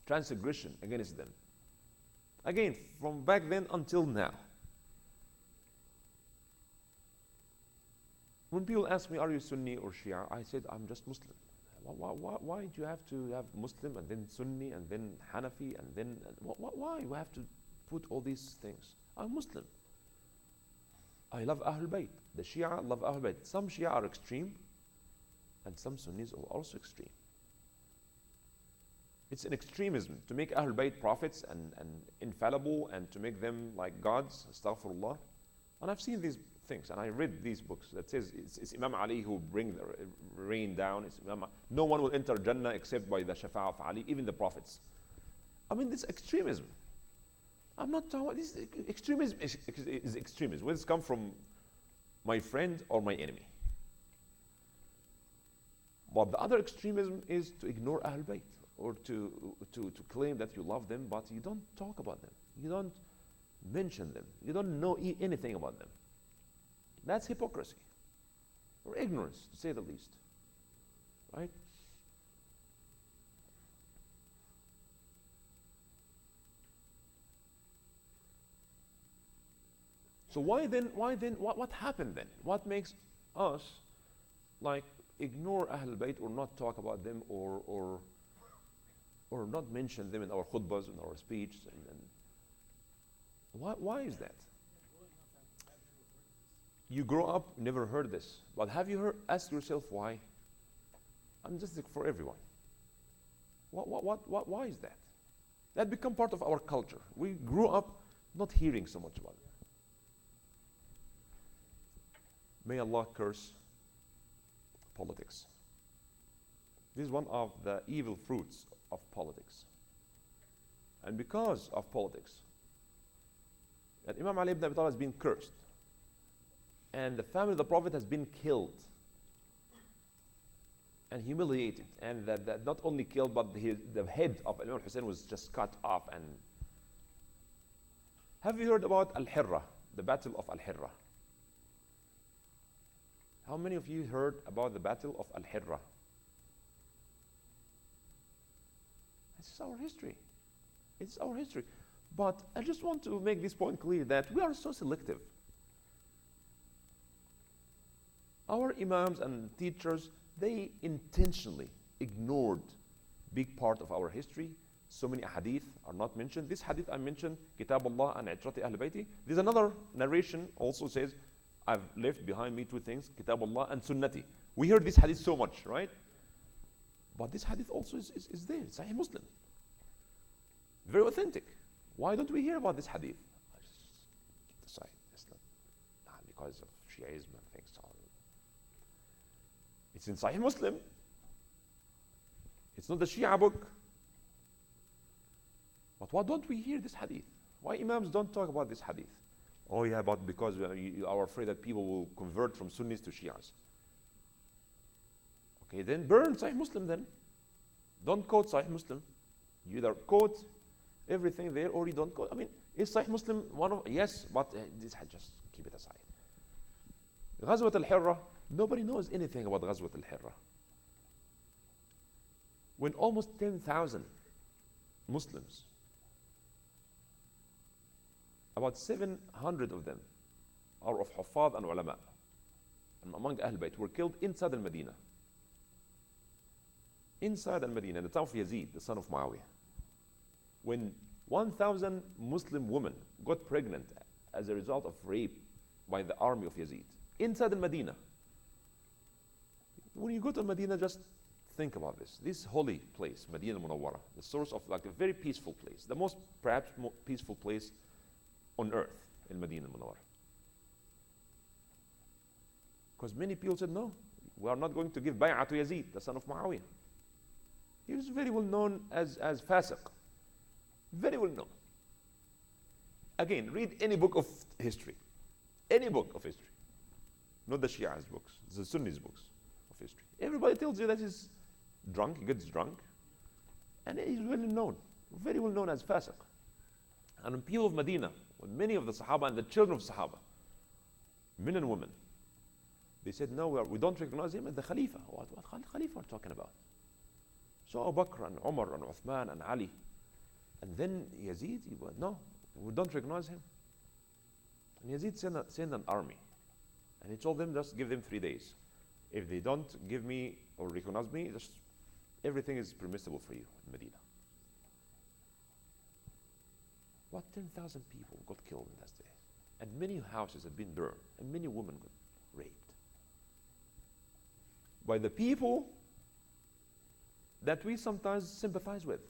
transgression against them. Again, from back then until now. When people ask me, are you Sunni or Shia? I said, I'm just Muslim. Why do you have to have Muslim and then Sunni and then Hanafi and then, why you have to put all these things? I'm Muslim. I love Ahlul Bayt. The Shia love Ahlul Bayt. Some Shia are extreme and some Sunnis are also extreme. It's an extremism to make Ahlul Bayt prophets and infallible and to make them like gods, astaghfirullah. And I've seen these things and I read these books that says it's Imam Ali who bring the rain down. No one will enter Jannah except by the shafa'a of Ali, even the prophets. I mean, this extremism. I'm not talking about this. Extremism is extremism. Whether it's come from my friend or my enemy. But the other extremism is to ignore Ahlul Bayt or to claim that you love them, but you don't talk about them. You don't mention them. You don't know anything about them. That's hypocrisy or ignorance, to say the least. Right? So why then, what happened then? What makes us like ignore Ahlul Bayt or not talk about them or not mention them in our khutbahs, in our speech? And why is that? You grow up, never heard this. But have you ask yourself why? I'm just for everyone. Why is that? That become part of our culture. We grew up not hearing so much about it. May Allah curse politics. This is one of the evil fruits of politics. And because of politics, that Imam Ali ibn Abi Talib has been cursed. And the family of the Prophet has been killed and humiliated. And that not only killed, but the head of Imam Hussein was just cut off. And have you heard about Al-Hirra, the Battle of Al-Hirra? How many of you heard about the Battle of Al-Hirra? This is our history. It's our history. But I just want to make this point clear that we are so selective. Our imams and teachers, they intentionally ignored big part of our history. So many hadith are not mentioned. This hadith I mentioned, Kitab Allah and Itrati Ahl Bayti. There's another narration also says, I've left behind me two things, Kitab Allah and Sunnati. We heard this hadith so much, right? But this hadith also is there, it's Sahih Muslim. Very authentic. Why don't we hear about this hadith? Keep aside. It's not because of Shiaism and things. It's in Sahih Muslim. It's not the Shia book. But why don't we hear this hadith? Why imams don't talk about this hadith? Oh yeah, but because you are afraid that people will convert from Sunnis to Shias. Okay, then burn Sahih Muslim then. Don't quote Sahih Muslim. You either quote everything there or you don't quote. I mean, is Sahih Muslim one of, yes, but this just keep it aside. Ghazwat al-Hirra, nobody knows anything about Ghazwat al-Hirra. when almost 10,000 Muslims, about 700 of them are of Huffaz and Ulama, and among Ahl Bayt, were killed inside al-Medina. Inside al-Medina, in the town of Yazid, the son of Muawiyah. When 1,000 Muslim women got pregnant as a result of rape by the army of Yazid, inside al-Medina. When you go to Medina, just think about this. This holy place, Medina Munawwara, the source of like a very peaceful place, the most perhaps peaceful place on earth in Medina Munawwara. Because many people said, no, we are not going to give bay'ah to Yazid, the son of Muawiyah. He was very well known as fasiq. Very well known. Again, read any book of history. Any book of history. Not the Shia's books, the Sunnis books of history. Everybody tells you that he's drunk, he gets drunk, and he's well known, very well known as fasiq. And in people of Medina, with many of the Sahaba and the children of Sahaba, men and women, they said, no, we don't recognize him as the Khalifa. What Khalifa are talking about? So Abu Bakr and Umar and Uthman and Ali. And then Yazid, he went, no, we don't recognize him. And Yazid sent an army. And he told them, just give them 3 days. If they don't give me or recognize me, just everything is permissible for you in Medina. What 10,000 people got killed in that day. And many houses had been burned. And many women got raped. By the people that we sometimes sympathize with.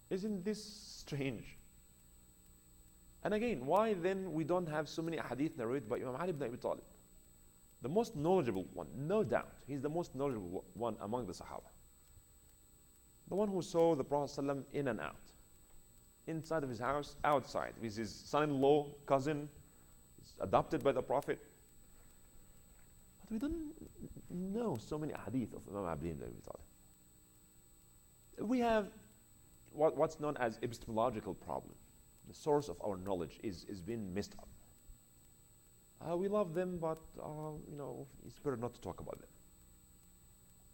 Isn't this strange? And again, why then we don't have so many hadith narrated by Imam Ali ibn Abi Talib? The most knowledgeable one, no doubt. He's the most knowledgeable one among the Sahaba. The one who saw the Prophet ﷺ in and out. Inside of his house, outside. With his son-in-law, cousin, adopted by the Prophet. But we don't know so many hadith of Imam Ali ibn Abi Talib. We have what's known as epistemological problem. The source of our knowledge is being messed up. We love them, but it's better not to talk about them.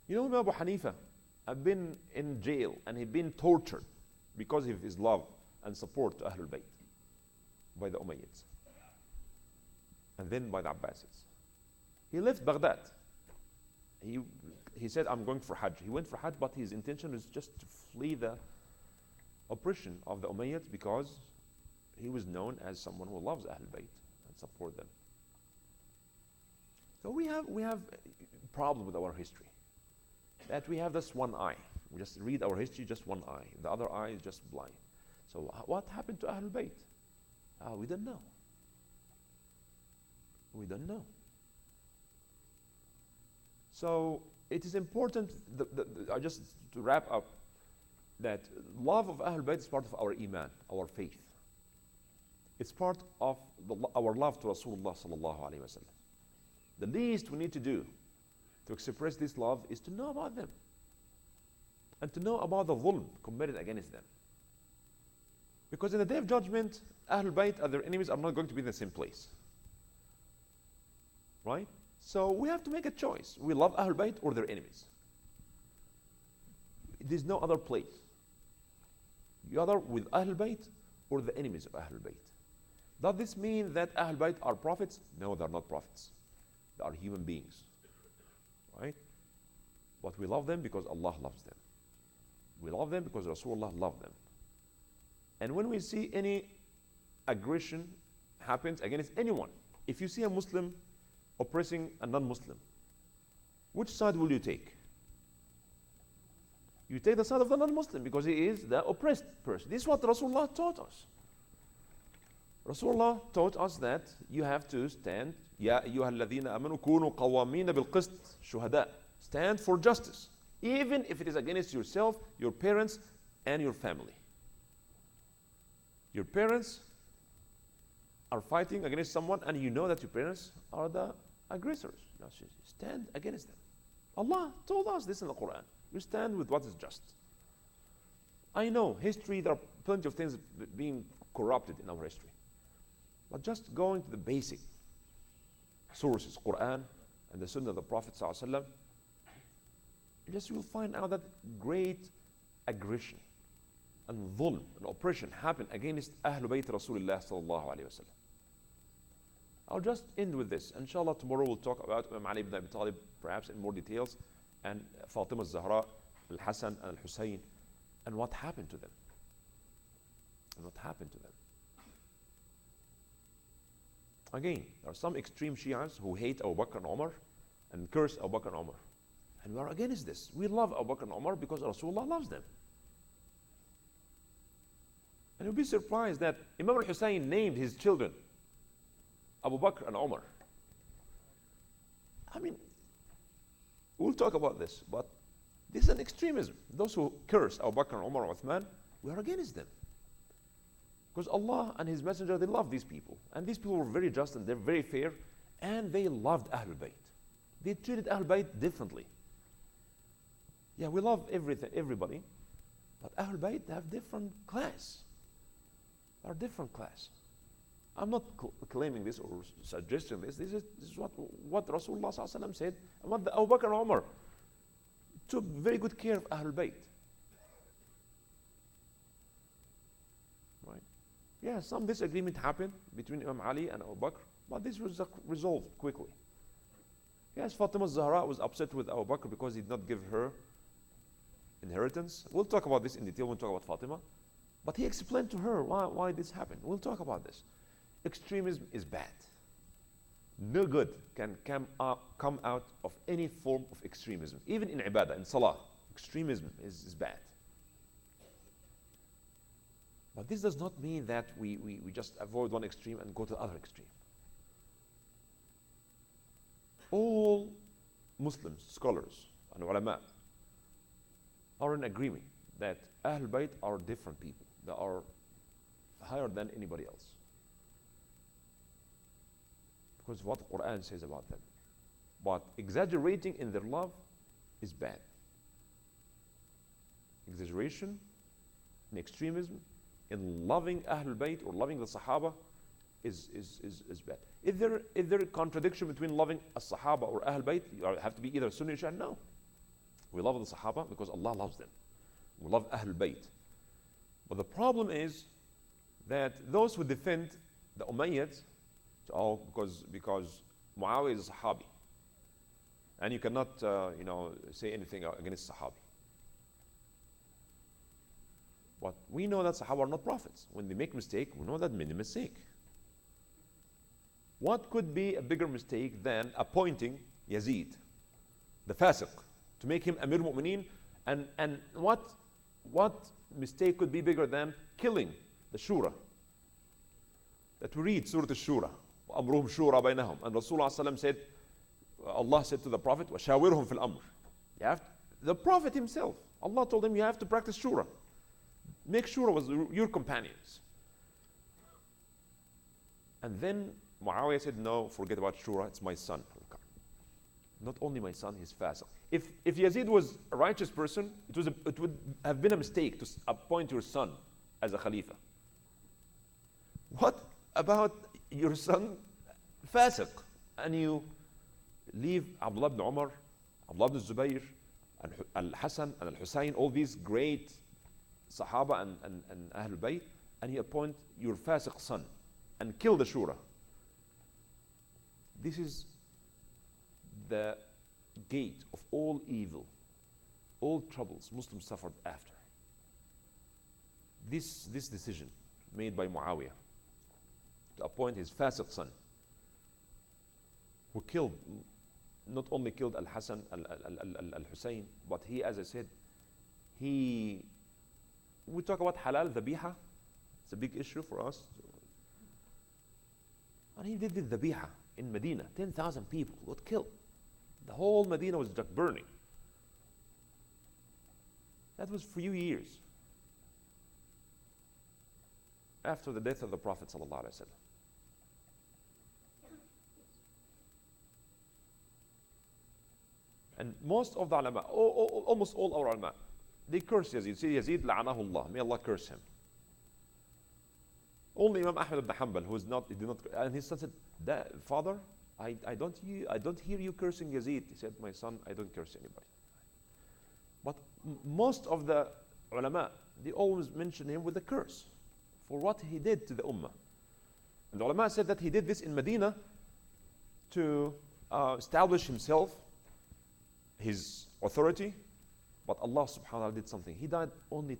Imam Abu Hanifa had been in jail and he'd been tortured because of his love and support to Ahlul Bayt by the Umayyads and then by the Abbasids. He left Baghdad. He said, I'm going for Hajj. He went for Hajj, but his intention is just to flee the oppression of the Umayyads because he was known as someone who loves Ahlul Bayt and support them. So we have a problem with our history. That we have this one eye. We just read our history, just one eye. The other eye is just blind. So what happened to Ahlul Bayt? We don't know. We don't know. So it is important, just to wrap up, that love of Ahlul Bayt is part of our iman, our faith. It's part of our love to Rasulullah sallallahu alaihi wasallam. The least we need to do to express this love is to know about them and to know about the dhulm committed against them. Because in the day of judgment, Ahlul Bayt and their enemies are not going to be in the same place. Right? So we have to make a choice. We love Ahlul Bayt or their enemies. There's no other place. You either with Ahlul Bayt or the enemies of Ahlul Bayt. Does this mean that Ahlul Bayt are prophets? No, they're not prophets. They are human beings. Right? But we love them because Allah loves them. We love them because Rasulullah loved them. And when we see any aggression happens against anyone, if you see a Muslim oppressing a non-Muslim, which side will you take? You take the side of the non-Muslim because he is the oppressed person. This is what Rasulullah taught us. Rasulullah taught us that you have to stand, Ya ayyuha alladhina amanu kunu qawwamina bil qist shuhada. Stand for justice, even if it is against yourself, your parents, and your family. Your parents are fighting against someone, and you know that your parents are the aggressors. You stand against them. Allah told us this in the Quran. You stand with what is just. I know history, there are plenty of things being corrupted in our history. But just going to the basic sources, Quran and the Sunnah of the Prophet ﷺ, just you will find out that great aggression and dhulm and oppression happened against Ahlul Bayt Rasulullah sallallahu alayhi wa sallam. I'll just end with this. Inshallah, tomorrow we'll talk about Imam Ali ibn Abi Talib, perhaps in more details, and Fatima al-Zahra, al-Hassan, and al-Hussein, and what happened to them. And what happened to them. Again, there are some extreme Shias who hate Abu Bakr and Umar and curse Abu Bakr and Umar. And we are against this. We love Abu Bakr and Umar because Rasulullah loves them. And you'll be surprised that Imam al-Hussein named his children Abu Bakr and Umar. I mean, we'll talk about this, but this is an extremism. Those who curse Abu Bakr and Umar and Uthman, we are against them. Because Allah and His Messenger, they love these people. And these people were very just and they're very fair. And they loved Ahlul Bayt. They treated Ahlul Bayt differently. Yeah, we love everybody. But Ahlul Bayt, they have different class. They are different class. I'm not claiming this or suggesting this. This is what Rasulullah ﷺ said. And what the Abu Bakr and Umar took very good care of Ahlul Bayt. Yeah, some disagreement happened between Imam Ali and Abu Bakr, but this was resolved quickly. Yes, Fatima al-Zahra was upset with Abu Bakr because he did not give her inheritance. We'll talk about this in detail when we talk about Fatima. But he explained to her why this happened. We'll talk about this. Extremism is bad. No good can come out of any form of extremism. Even in ibadah, in salah, extremism is bad. But this does not mean that we just avoid one extreme and go to the other extreme. All Muslims, scholars, and ulama are in agreement that Ahlul Bayt are different people. They are higher than anybody else. Because of what the Quran says about them. But exaggerating in their love is bad. Exaggeration and extremism in loving Ahlul Bayt or loving the Sahaba is bad. Is there a contradiction between loving a Sahaba or Ahlul Bayt? You have to be either Sunni or Shia? No. We love the Sahaba because Allah loves them. We love Ahlul Bayt. But the problem is that those who defend the Umayyads, because Muawiyah is a Sahabi, and you cannot say anything against Sahabi. But we know that Sahaba are not prophets. When they make mistake, we know that made a mistake. What could be a bigger mistake than appointing Yazid, the Fasiq, to make him Amir Mu'mineen? And what mistake could be bigger than killing the Shura? That we read Surah Al-Shura, وَأَمْرُهُمْ شُورَى بَيْنَهُم. And Rasulullah said, Allah said to the Prophet, وَشَاوِرْهُمْ فِي الْأَمْرِ. The Prophet himself, Allah told him, you have to practice Shura. Make Shura with your companions. And then Muawiyah said, no, forget about Shura, it's my son. Not only my son, he's Fasiq. If Yazid was a righteous person, it would have been a mistake to appoint your son as a Khalifa. What about your son, Fasiq? And you leave Abdullah ibn Umar, Abdullah ibn Zubayr, and al-Hassan and al-Hussein, all these great Sahaba and Ahlul Bayt, and you appoint your Fasiq son and kill the Shura. This is the gate of all evil, all troubles Muslims suffered after. This decision made by Muawiyah to appoint his Fasiq son, who not only killed al-Hassan, al-Hussein, but he, as I said, we talk about halal dhabiha. It's a big issue for us. And he did the dhabiha in Medina. 10,000 people got killed. The whole Medina was just burning. That was for a few years after the death of the Prophet ﷺ. And most of the ulama, almost all our ulama, they curse Yazid. Say Yazid, la'anahu Allah. May Allah curse him. Only Imam Ahmad ibn Hanbal, he did not, and his son said, Father, I don't hear you cursing Yazid. He said, my son, I don't curse anybody. But most of the ulama, they always mention him with a curse for what he did to the ummah. And the ulama said that he did this in Medina to establish himself, his authority. But Allah subhanahu wa ta'ala did something. He died only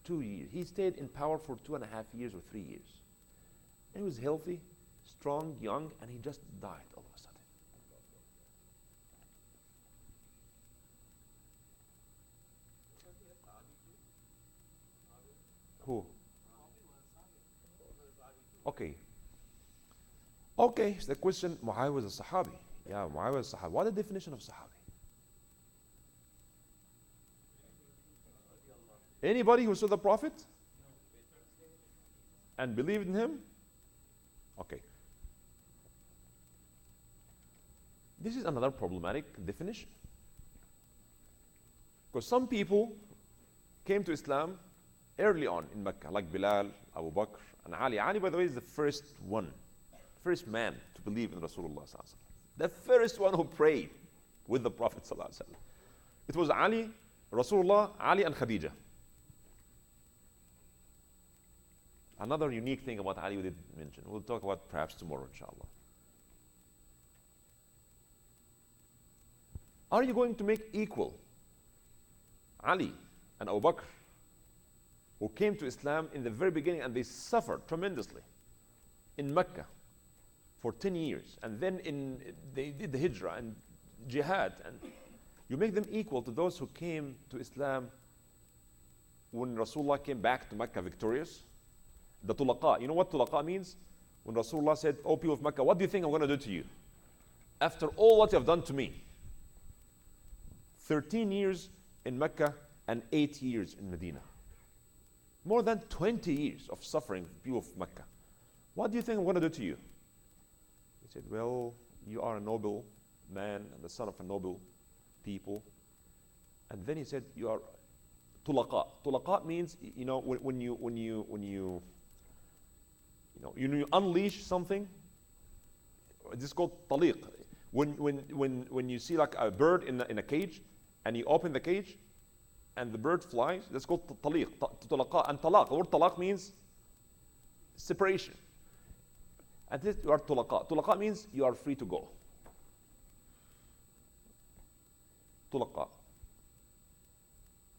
2 years. He stayed in power for 2.5 years or 3 years. And he was healthy, strong, young, and he just died all of a sudden. Who? Okay. Okay, so the question, Muawiyah was a Sahabi. Yeah, Muawiyah was a Sahabi. What is the definition of Sahabi? Anybody who saw the Prophet and believed in him? Okay. This is another problematic definition. Because some people came to Islam early on in Mecca, like Bilal, Abu Bakr, and Ali. Ali, by the way, is the first man to believe in Rasulullah. The first one who prayed with the Prophet. It was Ali, Rasulullah, Ali, and Khadija. Another unique thing about Ali we did mention. We'll talk about perhaps tomorrow, inshallah. Are you going to make equal Ali and Abu Bakr, who came to Islam in the very beginning and they suffered tremendously in Mecca for 10 years, and then they did the hijrah and jihad, and you make them equal to those who came to Islam when Rasulullah came back to Mecca victorious? The tulaqa. You know what tulaqa means? When Rasulullah said, "Oh people of Mecca, what do you think I'm going to do to you? After all what you have done to me." 13 years in Mecca and 8 years in Medina. More than 20 years of suffering, people of Mecca. What do you think I'm going to do to you? He said, well, you are a noble man and the son of a noble people. And then he said, you are tulaqa. Tulaqa means, when you unleash something, this is called taliq. When you see like a bird in a cage, and you open the cage, and the bird flies, that's called taliq, tulaqa. And talaq, the word talaq means separation. And this, you are tulaqa. Tulaqa means you are free to go. Tulaqa.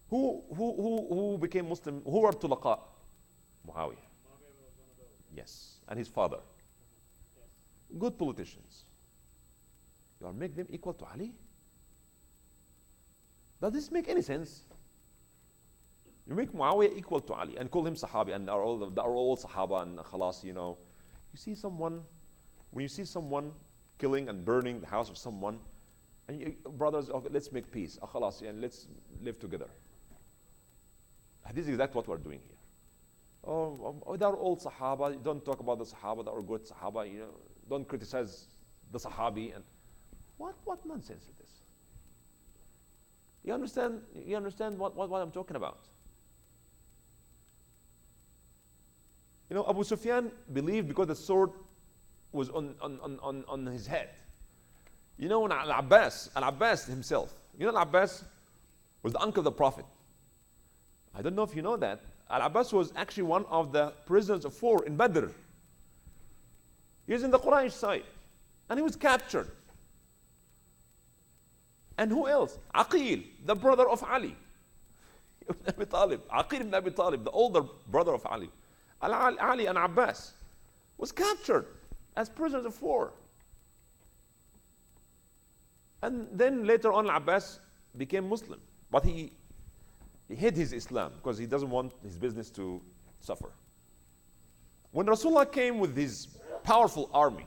Who became Muslim? Who are tulaqa? Muawiyah. Yes, and his father. Good politicians. You are making them equal to Ali? Does this make any sense? You make Muawiyah equal to Ali and call him Sahabi and are all Sahaba and khalas, You see someone, when you see someone killing and burning the house of someone, and brothers, okay, let's make peace, khalas, and let's live together. This is exactly what we're doing here. Oh, they're all Sahaba. Don't talk about the Sahaba that are good Sahaba. Don't criticize the Sahabi. And what nonsense is this? You understand? You understand what I'm talking about? Abu Sufyan believed because the sword was on his head. When Al-Abbas himself, Al-Abbas was the uncle of the Prophet. I don't know if you know that. Al-Abbas was actually one of the prisoners of war in Badr. He was in the Quraysh side, and he was captured. And who else? Aqil, the brother of Ali ibn Abi Talib. Aqil ibn Abi Talib, the older brother of Ali. Ali and Abbas was captured as prisoners of war. And then later on, Abbas became Muslim. But he hid his Islam because he doesn't want his business to suffer. When Rasulullah came with his powerful army,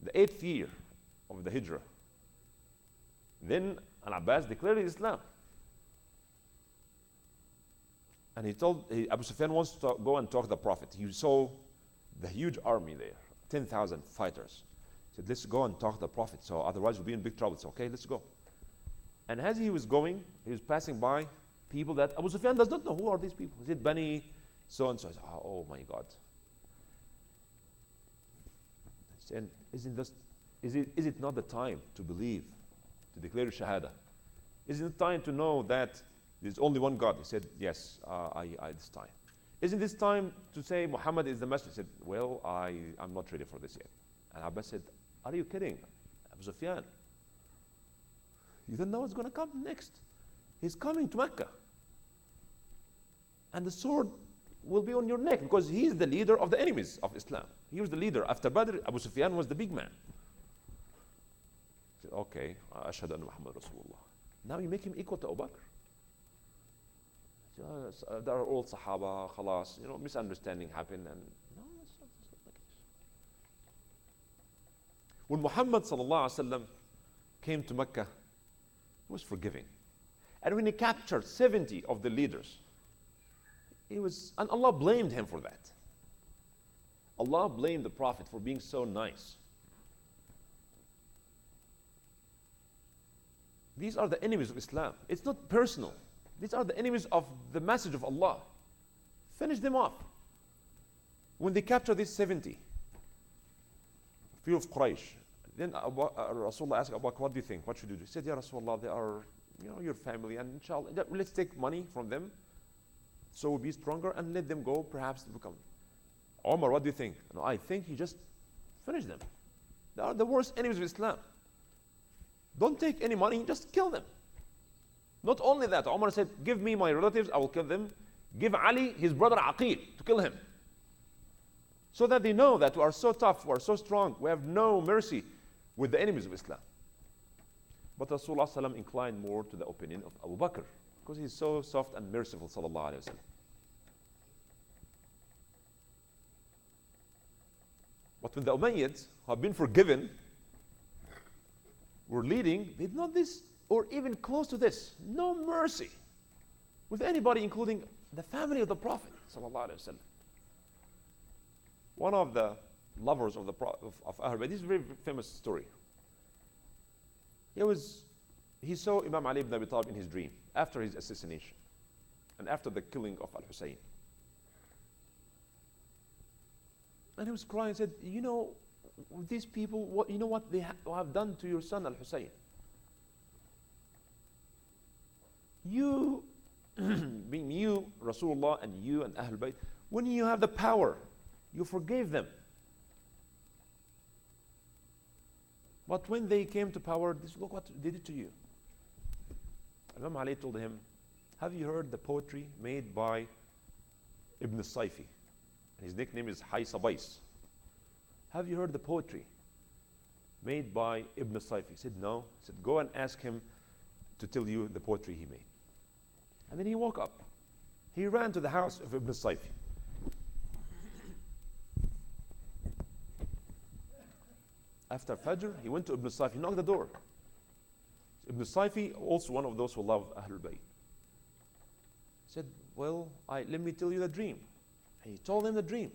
the 8th year of the Hijrah, then Al-Abbas declared Islam. And Abu Sufyan wants to go and talk to the Prophet. He saw the huge army there, 10,000 fighters. He said, let's go and talk to the Prophet, so otherwise we'll be in big trouble. He said, okay, let's go. And as he was going, he was passing by people that Abu Sufyan does not know. Who are these people? He said, Bani so-and-so. He said, oh my God. He said, is it not the time to believe, to declare Shahada? Isn't it time to know that there's only one God? He said, yes, it's time. Isn't this time to say Muhammad is the messenger? He said, well, I'm not ready for this yet. And Abbas said, are you kidding? Abu Sufyan, you don't know what's going to come next. He's coming to Mecca. And the sword will be on your neck because he's the leader of the enemies of Islam. He was the leader. After Badr, Abu Sufyan was the big man. He said, okay, Ashhadu anna Muhammad Rasulullah. Now you make him equal to Abu Bakr. They are all Sahaba, khalas, misunderstanding happened. And no, that's not the case. When Muhammad sallallahu alaihi wasallam came to Mecca, he was forgiving. And when he captured 70 of the leaders, and Allah blamed him for that. Allah blamed the Prophet for being so nice. These are the enemies of Islam. It's not personal. These are the enemies of the message of Allah. Finish them off. When they capture these 70, few of Quraysh, then Rasulullah asked Abu Bakr, what do you think? What should you do? He said, Ya Rasulullah, they are your family, and inshallah, let's take money from them so we'll be stronger and let them go, perhaps they'll come. Omar, what do you think? No, I think you just finish them. They are the worst enemies of Islam. Don't take any money, just kill them. Not only that, Omar said, give me my relatives, I will kill them. Give Ali his brother Aqil to kill him. So that they know that we are so tough, we are so strong, we have no mercy with the enemies of Islam. But Rasulullah ﷺ inclined more to the opinion of Abu Bakr because he's so soft and merciful, sallallahu alayhi wa sallam. But when the Umayyads, who have been forgiven, were leading, they did not this, or even close to this. No mercy with anybody, including the family of the Prophet, sallallahu alayhi wa sallam. One of the lovers of al-Bayt, this is a very famous story. He saw Imam Ali ibn Abi Talib in his dream after his assassination and after the killing of al-Hussein. And he was crying and said, these people, what they have done to your son al-Hussein? You, being you, Rasulullah, and you and al-Bayt, when you have the power, you forgave them. But when they came to power, look what they did to you. Imam Ali told him, have you heard the poetry made by Ibn al-Sayfi? His nickname is Hay Sabais. Have you heard the poetry made by Ibn al-Sayfi? He said, no. He said, go and ask him to tell you the poetry he made. And then he woke up. He ran to the house of Ibn al-Sayfi. After Fajr, he went to Ibn al-Sayfi, knocked the door. Ibn al-Sayfi, also one of those who love Ahlul Bayt, said, well, let me tell you the dream. And he told him the dream.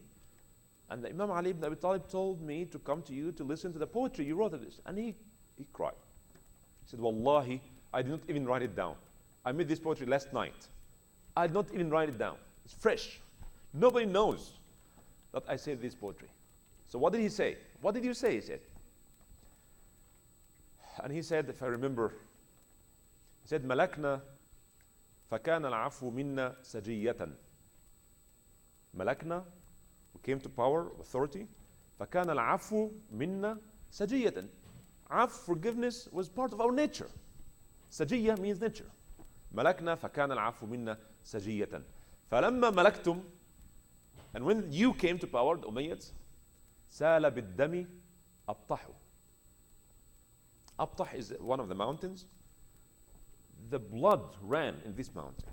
And the Imam Ali ibn Abi Talib told me to come to you to listen to the poetry you wrote of this. And he cried. He said, Wallahi, I did not even write it down. I made this poetry last night. I did not even write it down. It's fresh. Nobody knows that I said this poetry. So what did he say? What did you say? He said. And he said, if I remember, he said, ملكنا فكان العفو منا سجية. ملكنا, we came to power, authority. فكان العفو منا سجية. Forgiveness was part of our nature. سجية means nature. ملكنا فكان العفو منا سجية. فلما ملكتم, and when you came to power, the Umayyads, سال بالدم أبطحوا. Abtah is one of the mountains. The blood ran in this mountain.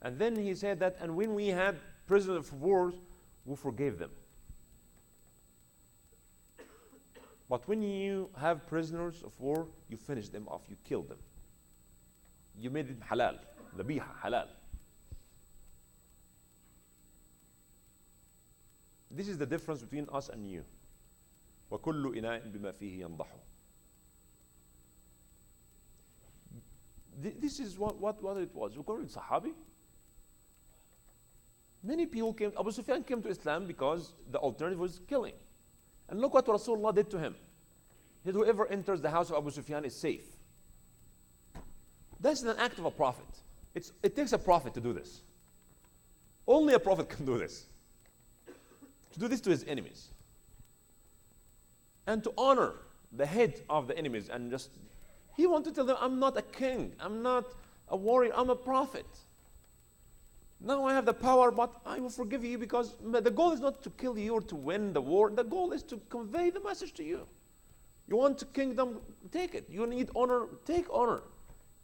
And then he said that, and when we had prisoners of war, we forgave them. But when you have prisoners of war, you finish them off, you kill them. You made it halal, dhabiha, halal. This is the difference between us and you. وَكُلُّ إِنَاءٍ بِمَا فِيهِ يَنْضَحُ. This is what it was. According to Sahabi, many people came. Abu Sufyan came to Islam because the alternative was killing. And look what Rasulullah did to him. He said, whoever enters the house of Abu Sufyan is safe. That's an act of a prophet. It takes a prophet to do this. Only a prophet can do this. To do this to his enemies. And to honor the head of the enemies. And just, he wanted to tell them, I'm not a king. I'm not a warrior. I'm a prophet. Now I have the power, but I will forgive you because the goal is not to kill you or to win the war. The goal is to convey the message to you. You want a kingdom, take it. You need honor, take honor.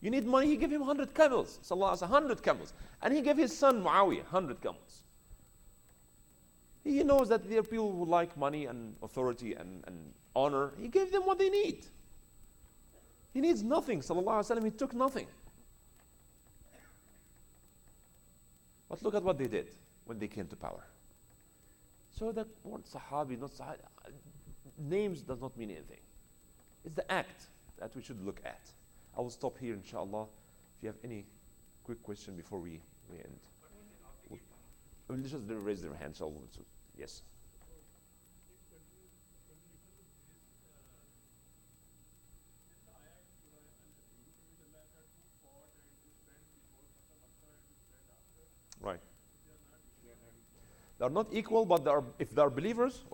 You need money, he gave him 100 camels. Sallallahu 100 camels. And he gave his son Muawiyah 100 camels. He knows that there are people who like money and authority and honor. He gave them what they need. He needs nothing. Sallallahu Alaihi Wasallam, he took nothing. But look at what they did when they came to power. So that word Sahabi, not Sahabi, names does not mean anything. It's the act that we should look at. I will stop here, inshallah. If you have any quick question before we end. We'll just raise their hands. So, yes. Right. They are not equal, but if they are believers,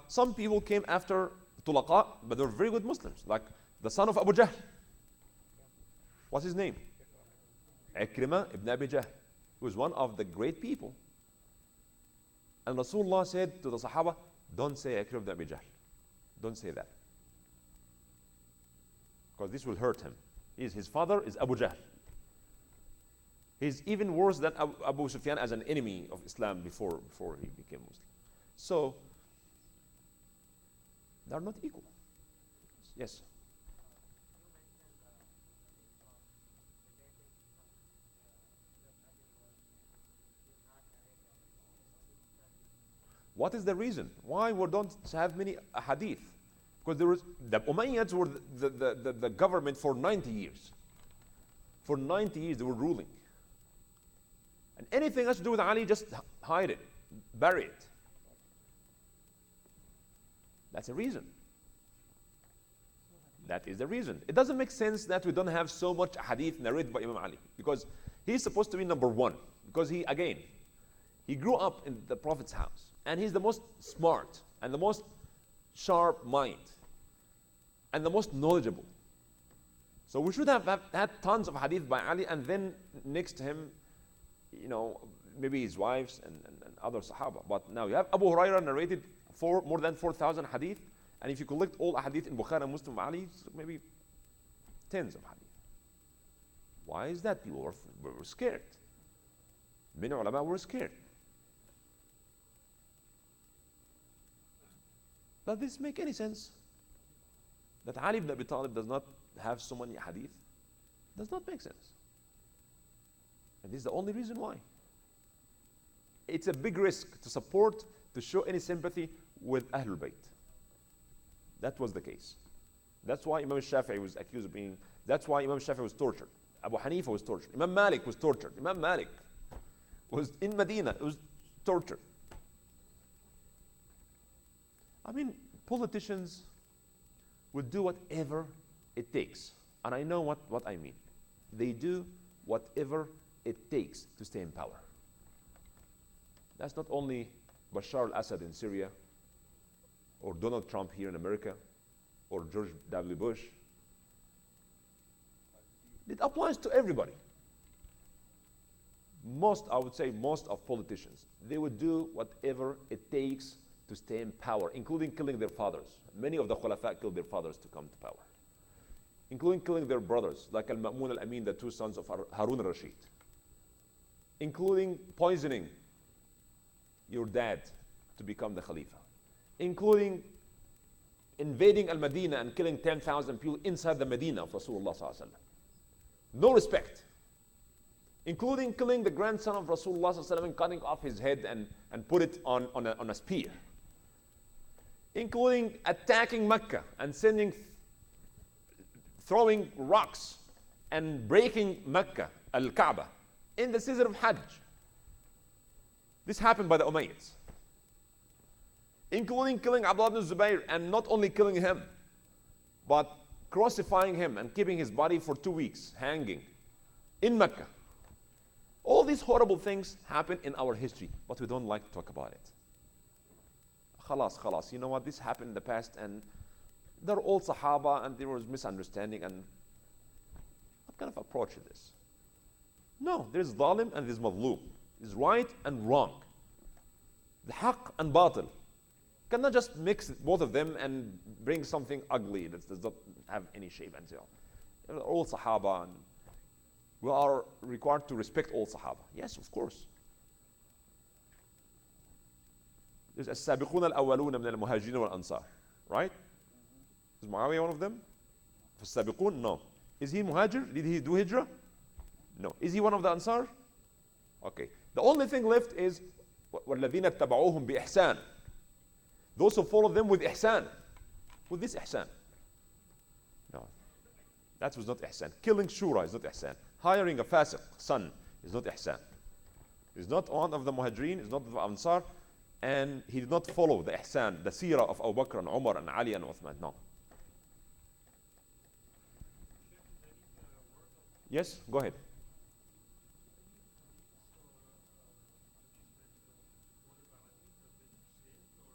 some people came after Tulaqa, but they were very good Muslims, like the son of Abu Jahl. What's his name? Ikrimah ibn Abi Jahl, who was one of the great people. And Rasulullah said to the Sahaba, don't say Ikrimah ibn Abi Jahl. Don't say that. Because this will hurt him. His father is Abu Jahl. He's even worse than Abu Sufyan as an enemy of Islam before he became Muslim. So, they are not equal. Yes? What is the reason? Why we don't have many hadith? Because the Umayyads were the government for 90 years. For 90 years they were ruling. And anything has to do with Ali, just hide it, bury it. That's a reason. That is the reason. It doesn't make sense that we don't have so much hadith narrated by Imam Ali. Because he's supposed to be number one. Because he grew up in the Prophet's house. And he's the most smart and the most sharp mind and the most knowledgeable. So we should have had tons of hadith by Ali, and then next to him, maybe his wives and other Sahaba. But now you have Abu Hurairah narrated more than 4,000 hadith, and if you collect all hadith in Bukhari and Muslim, Ali, maybe tens of hadith. Why is that? People were scared. Many ulama were scared. Does this make any sense? That Ali ibn Abi Talib does not have so many hadith? Does not make sense. And this is the only reason why. It's a big risk to support, to show any sympathy with Ahlul Bayt. That was the case. That's why Imam Shafi'i was accused of being, that's why Imam Shafi'i was tortured. Abu Hanifa was tortured. Imam Malik was tortured. Imam Malik was in Medina, was tortured. I mean, politicians would do whatever it takes. And I know what I mean. They do whatever it takes to stay in power. That's not only Bashar al-Assad in Syria, or Donald Trump here in America, or George W. Bush. It applies to everybody. I would say most of politicians, they would do whatever it takes to stay in power, including killing their fathers. Many of the Khulafa killed their fathers to come to power, including killing their brothers, like Al-Ma'mun Al-Amin, the two sons of Harun al-Rashid, including poisoning your dad to become the Khalifa, including invading Al-Madinah and killing 10,000 people inside the Medina of Rasulullah sallallahu alaihi wasallam. No respect. Including killing the grandson of Rasulullah sallallahu alaihi wasallam and cutting off his head and put it on a spear. Including attacking Mecca and throwing rocks and breaking Mecca, Al-Kaaba, in the season of Hajj. This happened by the Umayyads. Including killing Abdullah ibn Zubayr, and not only killing him, but crucifying him and keeping his body for 2 weeks hanging in Mecca. All these horrible things happen in our history, but we don't like to talk about it. Khalas, you know what, this happened in the past, and they're all Sahaba, and there was misunderstanding, and what kind of approach is this? No, there's zalim and there's madloom. There's right and wrong. The haqq and batil. Cannot just mix both of them and bring something ugly that does not have any shape and so on. All Sahaba, and we are required to respect all Sahaba. Yes, of course. There's السابقون الأولون من المهاجرين والأنصار, right? Is Muawiyah one of them? السابقون? No. Is he muhajir? Did he do hijrah? No. Is he one of the Ansar? Okay. The only thing left is وَالَّذِينَ اتَّبَعُوهُمْ بِإِحْسَانٍ. Those who follow them with ihsan. With this ihsan. No. That was not ihsan. Killing Shura is not ihsan. Hiring a fasiq son is not ihsan. He's not one of the muhajirin, he's not the Ansar, and he did not follow the ihsan, the seerah of Abu Bakr and Umar and Ali and Uthman. No. Yes, go ahead.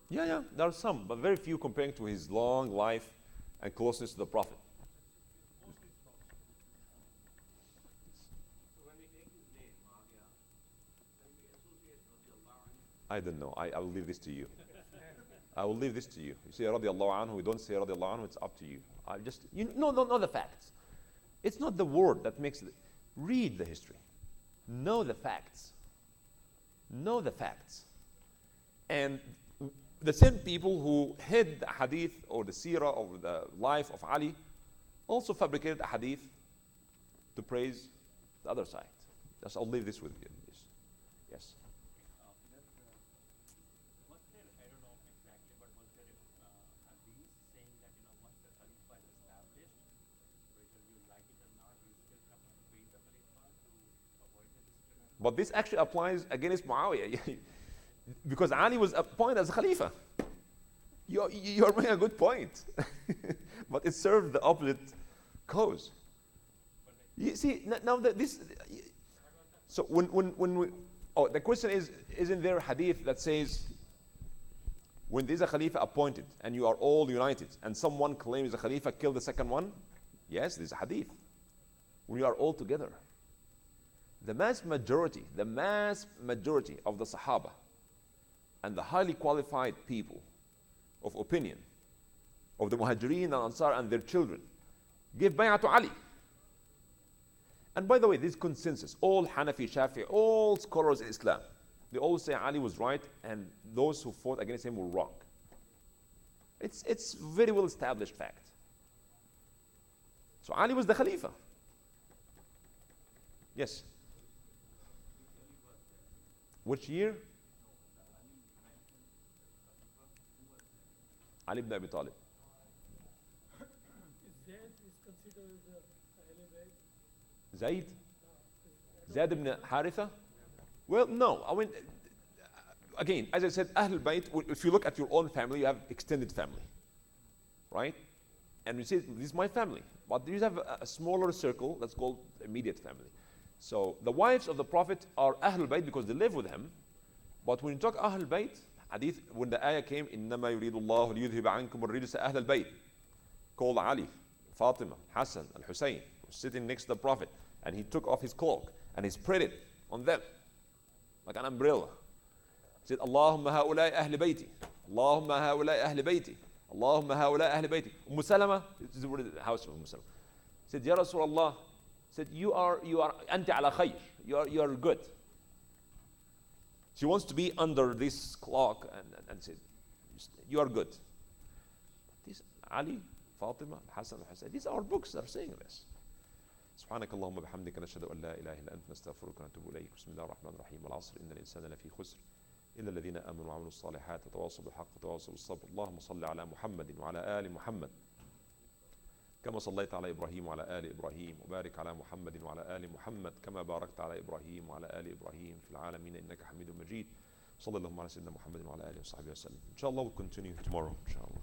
Yeah, there are some, but very few comparing to his long life and closeness to the Prophet. I don't know. I will leave this to you. I will leave this to you. You say radiallahu anhu, we don't say radiallahu anhu, it's up to you. I just, know the facts. It's not the word that makes it. Read the history. Know the facts. Know the facts. And the same people who hid the hadith or the seerah of the life of Ali also fabricated a hadith to praise the other side. I'll leave this with you. Yes. Was there, I don't know exactly, but was there a hadith saying that, once the Khalifa is established, whether you like it or not, you still have to praise the Khalifa to avoid the discrimination? But this actually applies against Muawiyah. Because Ali was appointed as Khalifa. You're making a good point. But it served the opposite cause. You see, now that this. So when we. Oh, the question is, isn't there a hadith that says, when there's a Khalifa appointed and you are all united and someone claims a Khalifa, kill the second one? Yes, there's a hadith. We are all together. The mass majority of the Sahaba and the highly qualified people of opinion of the Muhajirin and Ansar and their children give bay'ah to Ali. And by the way, this consensus, all Hanafi, Shafi, all scholars in Islam, they all say Ali was right and those who fought against him were wrong. It's very well established fact. So Ali was the Khalifa. Yes. Which year? Ali ibn Abi Talib. Zayd is considered as a Zayd? Zayd ibn Haritha? Well, no. I mean, again, as I said, al-Bayt, if you look at your own family, you have extended family. Right? And we say, this is my family. But you have a smaller circle that's called immediate family. So the wives of the Prophet are Ahlul Bayt because they live with him. But when you talk Ahlul Bayt, hadith, when the ayah came, إِنَّمَا يُرِيدُ اللَّهُ لِيُذْهِبَ عَنْكُمُ الرِّجْسَ أَهْلَ الْبَيْتِ, called Ali, Fatima, Hassan, Al-Hussein, was sitting next to the Prophet, and he took off his cloak and he spread it on them like an umbrella. He said, Allahumma ha'ulai ahli bayti, Allahumma ha'ulai ahli bayti, Allahumma ha'ulai ahli bayti. Salama, this is the house of Salama. Said, Ya Rasulullah, said, you are anti ala khayr, you are good. She wants to be under this clock and said, you are good. This Ali, Fatima, Hassan, Hussein, these are books that are saying this. سبحانك اللهم وبحمدك نشهد ان لا اله الا انت نستغفرك ونتوب اليك بسم الله الرحمن الرحيم والعصر ان الانسان لفي خسر الا الذين امنوا وعملوا الصالحات وتواصوا بالحق وتواصوا بالصبر اللهم صل على محمد وعلى ال محمد كما صليت على ابراهيم وعلى ال ابراهيم وبارك على محمد وعلى ال محمد كما باركت على ابراهيم وعلى ال ابراهيم في العالمين انك حميد مجيد صلى الله على سيدنا محمد وعلى اله وصحبه وسلم. Inshallah we'll continue tomorrow. Inshallah.